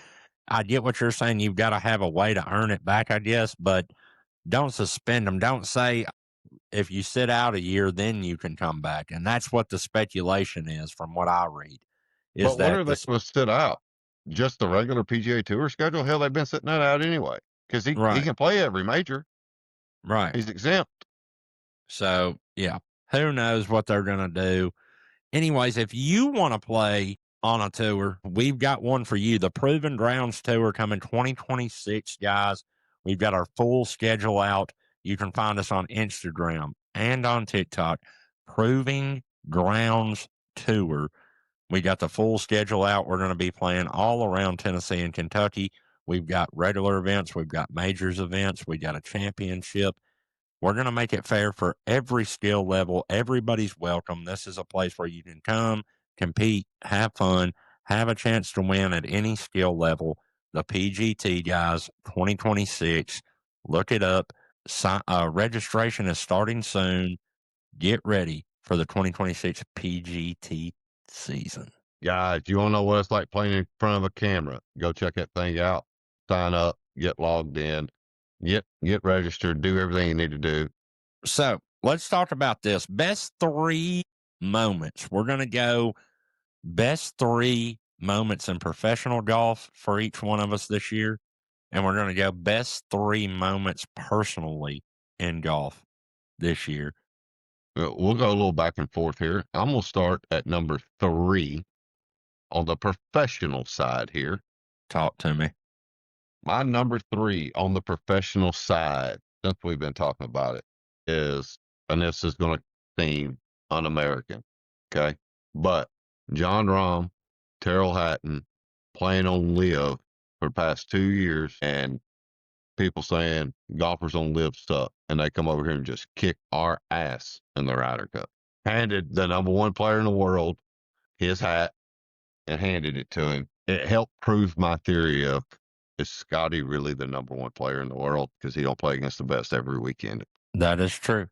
Speaker 1: I get what you're saying. You've got to have a way to earn it back, I guess, but don't suspend them. Don't say if you sit out a year, then you can come back. And that's what the speculation is from what I read, is
Speaker 2: But what
Speaker 1: that
Speaker 2: are they going to sit out? Just the regular PGA Tour schedule? Hell, they've been sitting that out anyway because he
Speaker 1: right,
Speaker 2: can play every major.
Speaker 1: right.
Speaker 2: He's exempt.
Speaker 1: So, yeah, who knows what they're going to do. Anyways, if you want to play on a tour, we've got one for you. The Proven Grounds Tour coming 2026, guys. We've got our full schedule out. You can find us on Instagram and on TikTok. Proving Grounds Tour. We got the full schedule out. We're going to be playing all around Tennessee and Kentucky. We've got regular events. We've got majors events. We got a championship. We're going to make it fair for every skill level. Everybody's welcome. This is a place where you can come, compete, have fun, have a chance to win at any skill level. The PGT, guys, 2026. Look it up. Registration is starting soon. Get ready for the 2026 PGT season.
Speaker 2: Guys, you want to know what it's like playing in front of a camera? Go check that thing out. Sign up, get logged in, get registered, do everything you need to do.
Speaker 1: So let's talk about this. Best 3 moments. We're going to go best 3 moments in professional golf for each one of us this year. And we're going to go best 3 moments personally in golf this year.
Speaker 2: We'll go a little back and forth here. I'm going to start at number 3 on the professional side here.
Speaker 1: Talk to me.
Speaker 2: My number 3 on the professional side, since we've been talking about it, is, and this is going to seem un-American, okay? But John Rahm, Terrell Hatton playing on Live for the past 2 years, and people saying golfers on Live suck, and they come over here and just kick our ass in the Ryder Cup. Handed the number 1 player in the world his hat and handed it to him. It helped prove my theory of, is Scotty really the number 1 player in the world? Because he don't play against the best every weekend.
Speaker 1: That is true.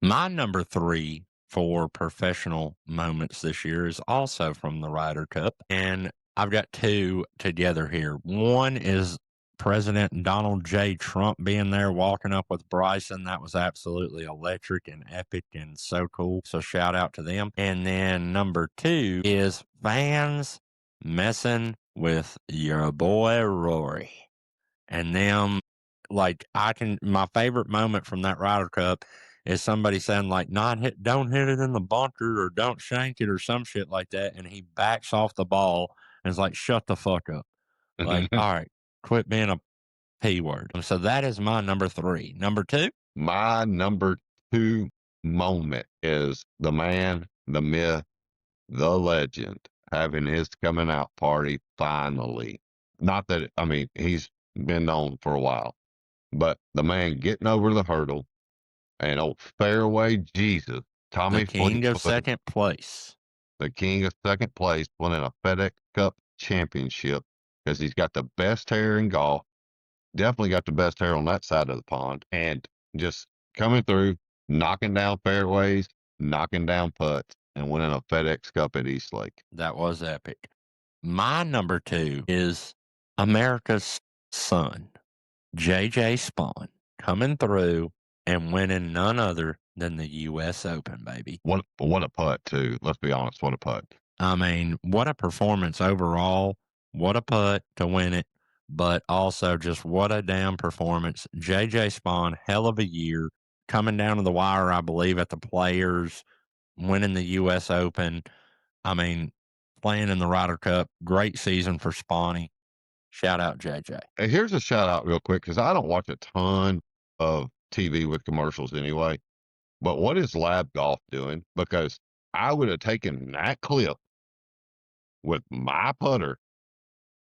Speaker 1: My number 3 for professional moments this year is also from the Ryder Cup. And I've got 2 together here. One is President Donald J. Trump being there, walking up with Bryson. That was absolutely electric and epic and so cool. So shout out to them. And then number 2 is fans messing with your boy Rory. And them, like, my favorite moment from that Ryder Cup is somebody saying, like, don't hit it in the bunker or don't shank it or some shit like that. And he backs off the ball and is like, shut the fuck up. Like, all right, quit being a P word. So that is my number 3. Number 2?
Speaker 2: My number 2 moment is the man, the myth, the legend having his coming out party finally. Not that, I mean, he's been known for a while, but the man getting over the hurdle and old fairway Jesus, Tommy
Speaker 1: The king of
Speaker 2: Fleetwood,
Speaker 1: second place.
Speaker 2: the king of second place, winning a FedEx Cup championship because he's got the best hair in golf. Definitely got the best hair on that side of the pond, and just coming through, knocking down fairways, knocking down putts, and winning a FedEx Cup at Eastlake.
Speaker 1: That was epic. My number 2 is America's son, JJ Spawn, coming through and winning none other than the U.S. Open, baby.
Speaker 2: What a putt too. Let's be honest, what a putt.
Speaker 1: I mean, what a performance overall. What a putt to win it, but also just what a damn performance. JJ Spawn, hell of a year, coming down to the wire, I believe, at the Players, winning the U.S. Open. I mean, playing in the Ryder Cup, great season for Spawny. Shout out JJ.
Speaker 2: And here's a shout out real quick because I don't watch a ton of TV with commercials anyway. But what is Lab Golf doing? Because I would have taken that clip with my putter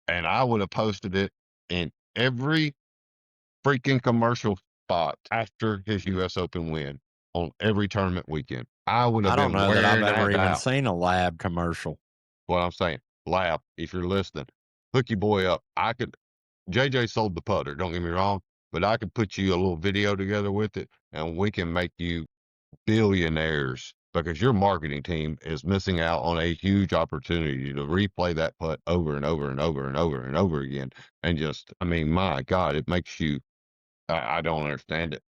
Speaker 2: and I would have posted it in every freaking commercial spot after his U.S. Open win on every tournament weekend. I would have
Speaker 1: I don't
Speaker 2: been
Speaker 1: know that I've
Speaker 2: wearing
Speaker 1: ever
Speaker 2: that
Speaker 1: even
Speaker 2: out.
Speaker 1: seen a Lab commercial.
Speaker 2: What I'm saying, Lab, if you're listening, hook your boy up. JJ sold the putter, don't get me wrong, but I could put you a little video together with it and we can make you billionaires because your marketing team is missing out on a huge opportunity to replay that putt over and over and over and over and over again. And just, I mean, my God, it makes you, I don't understand it.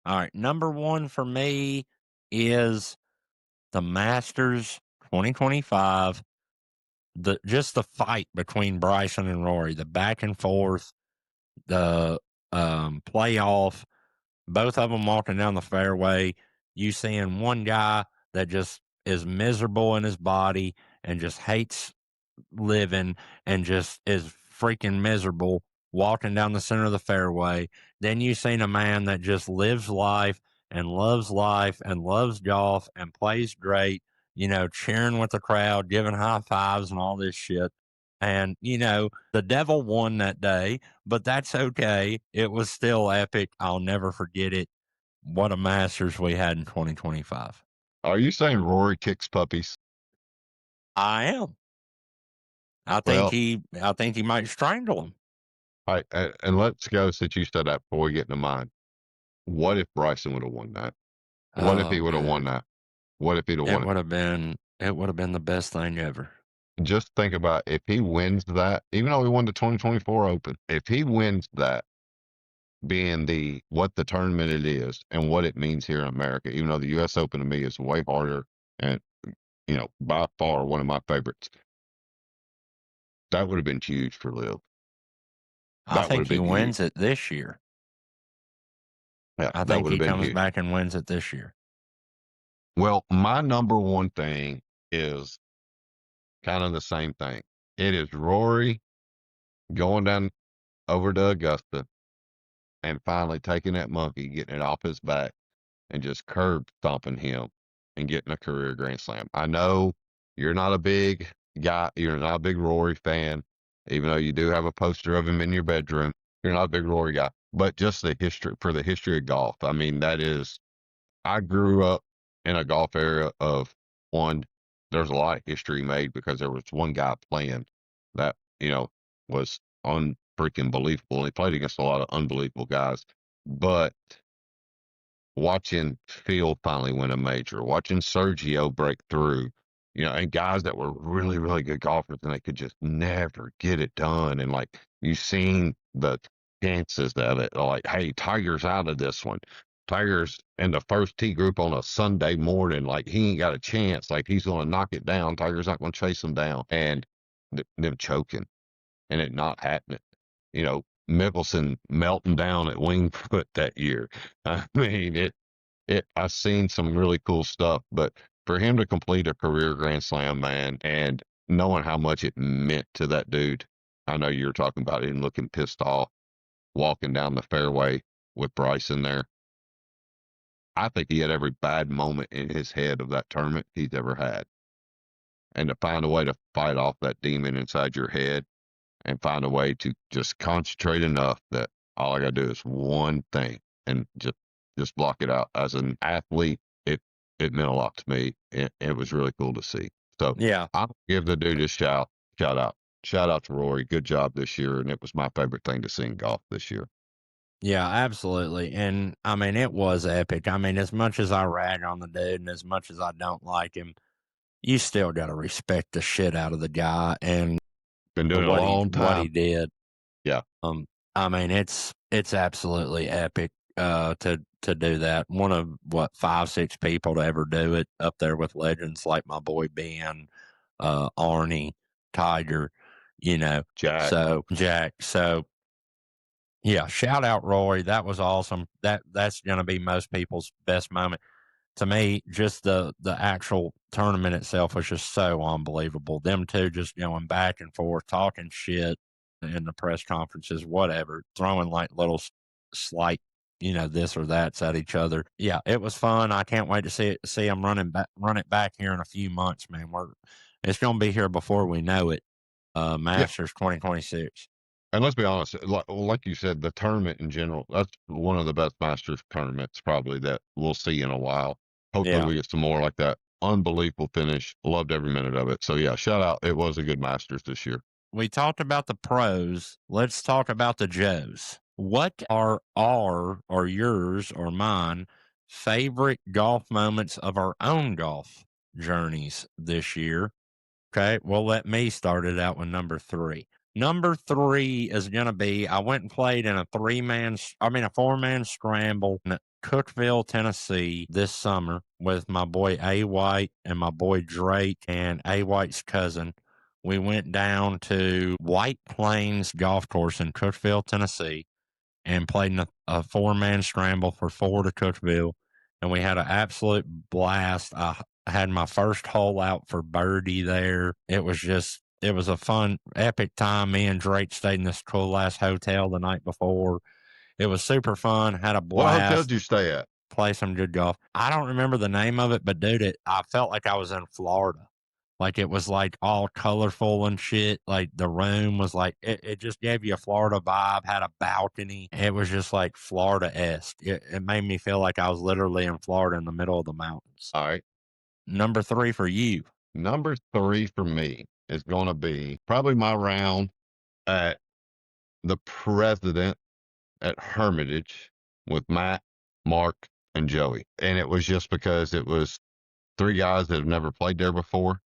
Speaker 1: All right, number one for me is the Masters 2025. Just the fight between Bryson and Rory, the back and forth, the playoff, both of them walking down the fairway. You seeing one guy that just is miserable in his body and just hates living and just is freaking miserable walking down the center of the fairway. Then you seen a man that just lives life and loves golf and plays great, cheering with the crowd, giving high fives and all this shit. And, the devil won that day, but that's okay. It was still epic. I'll never forget it. What a Masters we had in 2025.
Speaker 2: Are you saying Rory kicks puppies?
Speaker 1: I am.
Speaker 2: Well,
Speaker 1: I think he might strangle him.
Speaker 2: all right, and let's go since you said that before we get into mine. What if Bryson would have won that? What if he
Speaker 1: Oh,
Speaker 2: would have won
Speaker 1: dude.
Speaker 2: that? What if he'd have won it?
Speaker 1: It would have been the best thing ever.
Speaker 2: Just think about if he wins that, even though he won the 2024 Open, if he wins that, being what the tournament it is and what it means here in America, even though the U.S. Open to me is way harder and by far one of my favorites. That would have been huge for Liv.
Speaker 1: I
Speaker 2: That would
Speaker 1: think
Speaker 2: have
Speaker 1: he
Speaker 2: been huge.
Speaker 1: wins it this year.
Speaker 2: Yeah,
Speaker 1: I
Speaker 2: that
Speaker 1: think
Speaker 2: would have
Speaker 1: he
Speaker 2: been
Speaker 1: comes
Speaker 2: huge.
Speaker 1: back and wins it this year.
Speaker 2: Well, my number one thing is kind of the same thing. It is Rory going down over to Augusta and finally taking that monkey, getting it off his back, and just curb stomping him and getting a career Grand Slam. I know you're not a big guy, you're not a big Rory fan, even though you do have a poster of him in your bedroom. You're not a big Rory guy, but just the history of golf. I mean, I grew up in a golf era of one, there's a lot of history made because there was one guy playing that, was unfreaking believable. And he played against a lot of unbelievable guys. But watching Phil finally win a major, watching Sergio break through, and guys that were really, really good golfers and they could just never get it done. And like you've seen the chances of it, like, hey, Tiger's out of this one. Tiger's in the first tee group on a Sunday morning, like he ain't got a chance, like he's gonna knock it down. Tiger's not gonna chase him down. And them choking and it not happening. Mickelson melting down at Wingfoot that year. I mean, I've seen some really cool stuff, but for him to complete a career Grand Slam, man, and knowing how much it meant to that dude, I know you were talking about him looking pissed off, walking down the fairway with Bryson there. I think he had every bad moment in his head of that tournament he's ever had. And to find a way to fight off that demon inside your head and find a way to just concentrate enough that all I got to do is one thing and just block it out. As an athlete, it meant a lot to me. It was really cool to see. So
Speaker 1: Yeah.
Speaker 2: I'll give the dude a shout out. Shout out to Rory. Good job this year. And it was my favorite thing to see in golf this year.
Speaker 1: Yeah, absolutely. And I mean, it was epic. I mean, as much as I rag on the dude and as much as I don't like him, you still got to respect the shit out of the guy and
Speaker 2: Been doing it a long
Speaker 1: what he
Speaker 2: time.
Speaker 1: did.
Speaker 2: Yeah.
Speaker 1: I mean, it's absolutely epic to do that. One of 5-6 people to ever do it, up there with legends like my boy Ben, Arnie, Tiger,
Speaker 2: Jack.
Speaker 1: Jack. So yeah, shout out Rory. That was awesome. That's gonna be most people's best moment. To me, just the actual tournament itself was just so unbelievable. Them two just going back and forth, talking shit in the press conferences, whatever, throwing like little slight, this or that's at each other. Yeah, it was fun. I can't wait to see them run it back here in a few months, man. It's going to be here before we know it.
Speaker 2: Yeah.
Speaker 1: Masters 2026.
Speaker 2: And let's be honest, like you said, the tournament in general, that's one of the best Masters tournaments probably that we'll see in a while. Hopefully
Speaker 1: Yeah.
Speaker 2: we get some more like that. Unbelievable finish. Loved every minute of it. So yeah, shout out. It was a good Masters this year.
Speaker 1: We talked about the pros. Let's talk about the Joes. What are our or yours or mine favorite golf moments of our own golf journeys this year? Okay, well, let me start it out with number 3. Number 3 is going to be I went and played in a 4-man scramble in Cookeville, Tennessee this summer with my boy A. White and my boy Drake and A. White's cousin. We went down to White Plains Golf Course in Cookeville, Tennessee, and played in a 4-man scramble for 4 to Cookeville. And we had an absolute blast. I had my first hole out for birdie there. It was a fun, epic time. Me and Drake stayed in this cool ass hotel the night before. It was super fun. Had a
Speaker 2: What hotel
Speaker 1: blast.
Speaker 2: did you stay at?
Speaker 1: Play some good golf. I don't remember the name of it, but dude, I felt like I was in Florida. Like it was like all colorful and shit. Like the room was like it just gave you a Florida vibe, had a balcony. It was just like Florida-esque. It made me feel like I was literally in Florida in the middle of the mountains.
Speaker 2: All right.
Speaker 1: Number 3 for you.
Speaker 2: Number 3 for me is going to be probably my round at the President at Hermitage with Matt, Mark, and Joey. And it was just because it was 3 guys that have never played there before.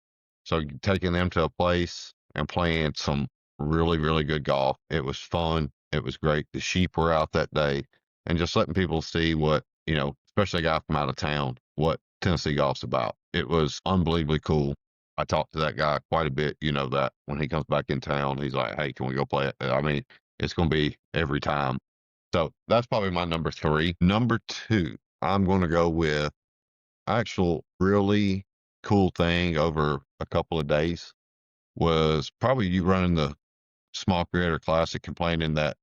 Speaker 2: So taking them to a place and playing some really, really good golf. It was fun. It was great. The sheep were out that day and just letting people see what, especially a guy from out of town, what Tennessee golf's about. It was unbelievably cool. I talked to that guy quite a bit. You know that when he comes back in town, he's like, hey, can we go play it? I mean, it's going to be every time. So that's probably my number 3. Number 2, I'm going to go with actual really cool thing over a couple of days was probably you running the Small Creator Classic, complaining that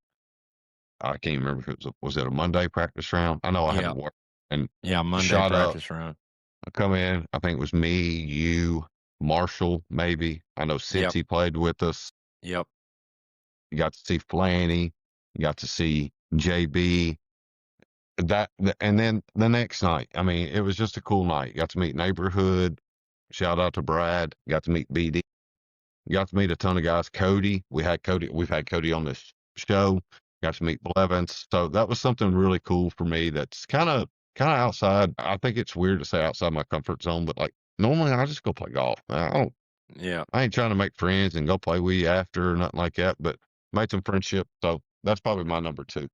Speaker 2: I can't remember if was it a Monday practice round. I know I
Speaker 1: Yeah.
Speaker 2: hadn't worked and
Speaker 1: Yeah, Monday
Speaker 2: shot up.
Speaker 1: practice round.
Speaker 2: I come in. I think it was me, you, Marshall, maybe. I know
Speaker 1: Yep.
Speaker 2: Cincy played with us.
Speaker 1: Yep.
Speaker 2: You got to see Flanny. You got to see JB. And then the next night, I mean, it was just a cool night. Got to meet Neighborhood. Shout out to Brad. Got to meet BD. Got to meet a ton of guys. Cody, we've had Cody on this show. Got to meet Blevins. So that was something really cool for me. That's kind of outside. I think it's weird to say outside my comfort zone, but like normally I just go play golf.
Speaker 1: Yeah.
Speaker 2: I ain't trying to make friends and go play with you after or nothing like that, but made some friendship. So that's probably my number 2.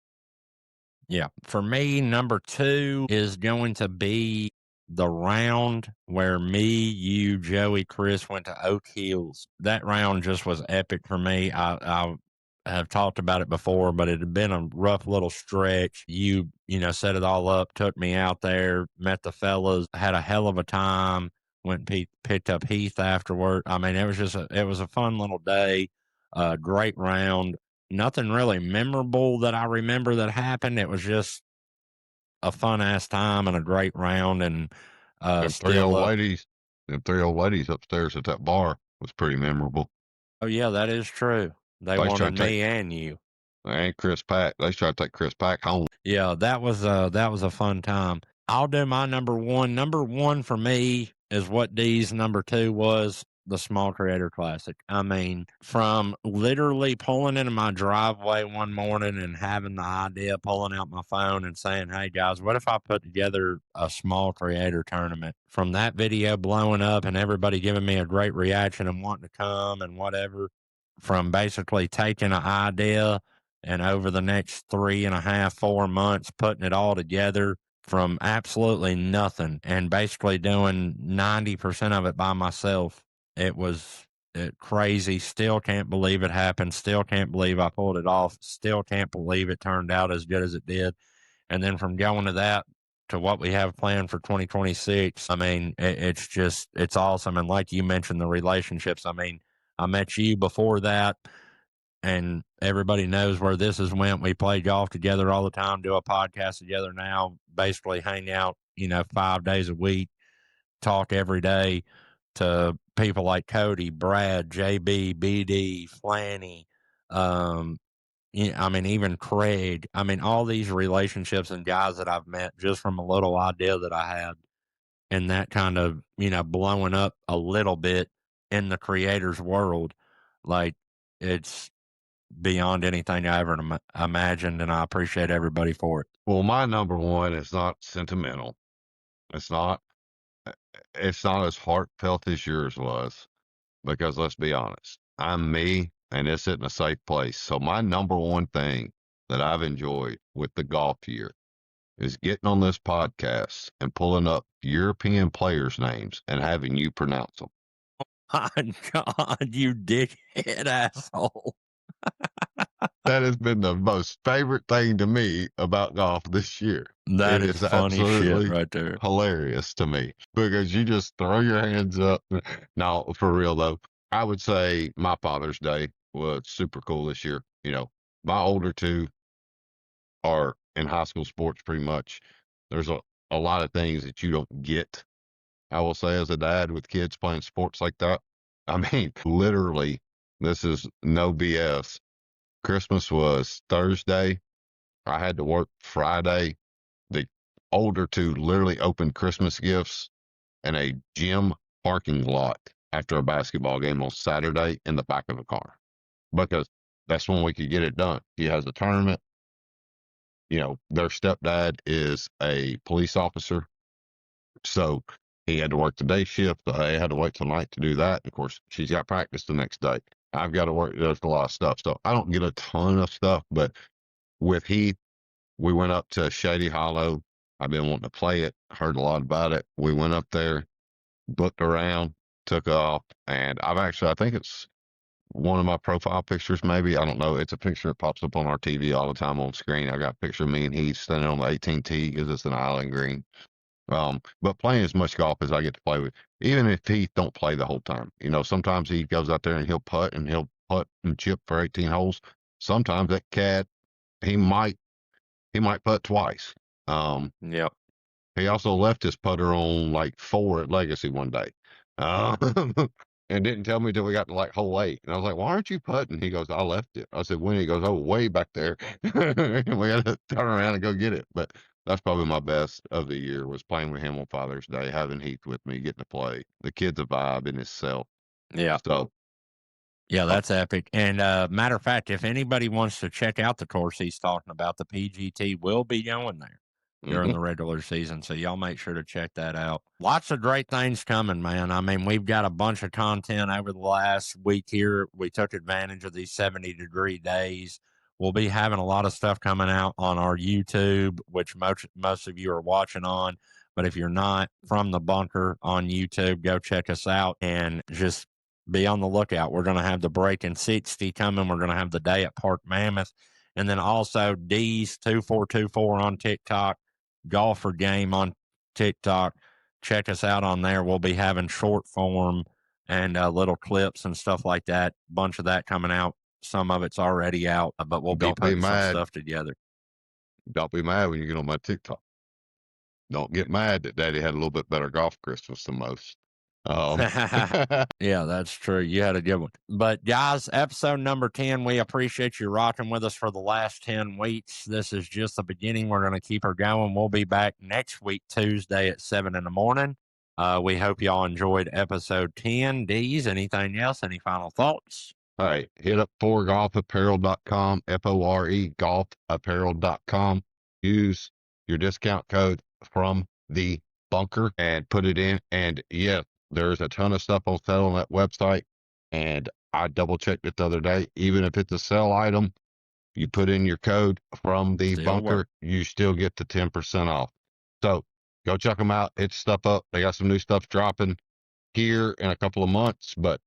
Speaker 1: Yeah. For me, number 2 is going to be the round where me, you, Joey, Chris went to Oak Hills. That round just was epic for me. I have talked about it before, but it had been a rough little stretch. You set it all up, took me out there, met the fellas, had a hell of a time, went and picked up Heath afterward. I mean, it was a fun little day, great round. Nothing really memorable that I remember that happened. It was just a fun ass time and a great round. And
Speaker 2: Them three
Speaker 1: still
Speaker 2: old
Speaker 1: up.
Speaker 2: ladies, them 3 old ladies upstairs at that bar was pretty memorable.
Speaker 1: Oh yeah, that is true. They
Speaker 2: They was
Speaker 1: wanted
Speaker 2: trying to take
Speaker 1: me and you.
Speaker 2: and Chris Pack. They was trying to take Chris Pack home.
Speaker 1: Yeah, that was a fun time. I'll do my number 1. Number 1 for me is what D's number 2 was, the Small Creator Classic. I mean, from literally pulling into my driveway one morning and having the idea, pulling out my phone and saying, hey guys, what if I put together a small creator tournament? From that video blowing up and everybody giving me a great reaction and wanting to come and whatever, from basically taking an idea and over the next 3.5, 4 months, putting it all together from absolutely nothing and basically doing 90% of it by myself. It was crazy. Still can't believe it happened. Still can't believe I pulled it off. Still can't believe it turned out as good as it did. And then from going to that to what we have planned for 2026, I mean, it's awesome. And like you mentioned, the relationships, I mean, I met you before that, and everybody knows where this has went. We play golf together all the time, do a podcast together now, basically hang out, 5 days a week, talk every day to people like Cody, Brad, JB, BD, Flanny, I mean, even Craig, I mean, all these relationships and guys that I've met just from a little idea that I had, and that kind of, blowing up a little bit in the creator's world. Like, it's beyond anything I ever imagined, and I appreciate everybody for it.
Speaker 2: Well, my number one is not sentimental. It's not. It's not as heartfelt as yours was, because let's be honest, I'm me, and it's in a safe place. So my number one thing that I've enjoyed with the golf year is getting on this podcast and pulling up European players' names and having you pronounce them.
Speaker 1: My God, you dickhead asshole.
Speaker 2: That has been the most favorite thing to me about golf this year.
Speaker 1: That
Speaker 2: It
Speaker 1: is
Speaker 2: is
Speaker 1: funny shit
Speaker 2: absolutely
Speaker 1: right there.
Speaker 2: hilarious to me, because you just throw your hands up. Now, for real though, I would say my Father's Day was super cool this year. My older two are in high school sports pretty much. There's a lot of things that you don't get, I will say, as a dad with kids playing sports like that. I mean, literally, this is no BS. Christmas was Thursday. I had to work Friday. The older two literally opened Christmas gifts in a gym parking lot after a basketball game on Saturday in the back of a car, because that's when we could get it done. He has a tournament. Their stepdad is a police officer, so he had to work the day shift. They had to wait till night to do that. Of course, she's got practice the next day. I've got to work. There's a lot of stuff. So I don't get a ton of stuff, but with Heath, we went up to Shady Hollow. I've been wanting to play it, heard a lot about it. We went up there, booked around, took off, and I think it's one of my profile pictures, maybe. I don't know. It's a picture that pops up on our TV all the time on screen. I got a picture of me and Heath standing on the 18 tee because it's an island green. But playing as much golf as I get to play with, even if Heath don't play the whole time. Sometimes he goes out there and he'll putt and chip for 18 holes. Sometimes that cat, he might putt twice.
Speaker 1: Yep.
Speaker 2: He also left his putter on like 4 at Legacy one day. And didn't tell me till we got to like hole 8. And I was like, why aren't you putting? He goes, I left it. I said, when? He goes, oh, way back there. And we had to turn around and go get it. But that's probably my best of the year, was playing with him on Father's Day, having Heath with me, getting to play. The kid's a vibe in itself.
Speaker 1: Yeah.
Speaker 2: So,
Speaker 1: yeah, that's epic. And matter of fact, if anybody wants to check out the course he's talking about, the PGT will be going there during the regular season. So y'all make sure to check that out. Lots of great things coming, man. I mean, we've got a bunch of content over the last week here. We took advantage of these 70-degree days. We'll be having a lot of stuff coming out on our YouTube, which most of you are watching on. But if you're not, From the Bunker on YouTube, go check us out and just be on the lookout. We're going to have the Breaking 60 coming. We're going to have the day at Park Mammoth. And then also Deez2424 on TikTok, Golf4Game on TikTok. Check us out on there. We'll be having short form and little clips and stuff like that. Bunch of that coming out. Some of it's already out, but we'll be putting some stuff together.
Speaker 2: Don't be mad when you get on my TikTok. Don't get mad that Daddy had a little bit better golf Christmas than most.
Speaker 1: Yeah, that's true. You had a good one. But guys, episode number 10, we appreciate you rocking with us for the last 10 weeks. This is just the beginning. We're going to keep her going. We'll be back next week, Tuesday at 7 in the morning. We hope y'all enjoyed episode 10. Deez, anything else? Any final thoughts?
Speaker 2: All right. Hit up forgolfapparel.com, FORE golfapparel.com. Use your discount code From the Bunker and put it in. And yeah, there's a ton of stuff on sale on that website. And I double checked it the other day. Even if it's a sell item, you put in your code From the Bunker, you still get the 10% off. So go check them out. Hit stuff up. They got some new stuff dropping here in a couple of months, but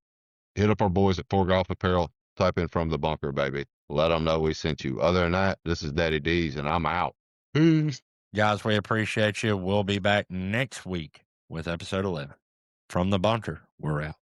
Speaker 2: hit up our boys at 4 Golf Apparel. Type in From the Bunker, baby. Let them know we sent you. Other than that, this is Daddy Deez, and I'm out. Peace.
Speaker 1: Guys, we appreciate you. We'll be back next week with episode 11. From the Bunker, we're out.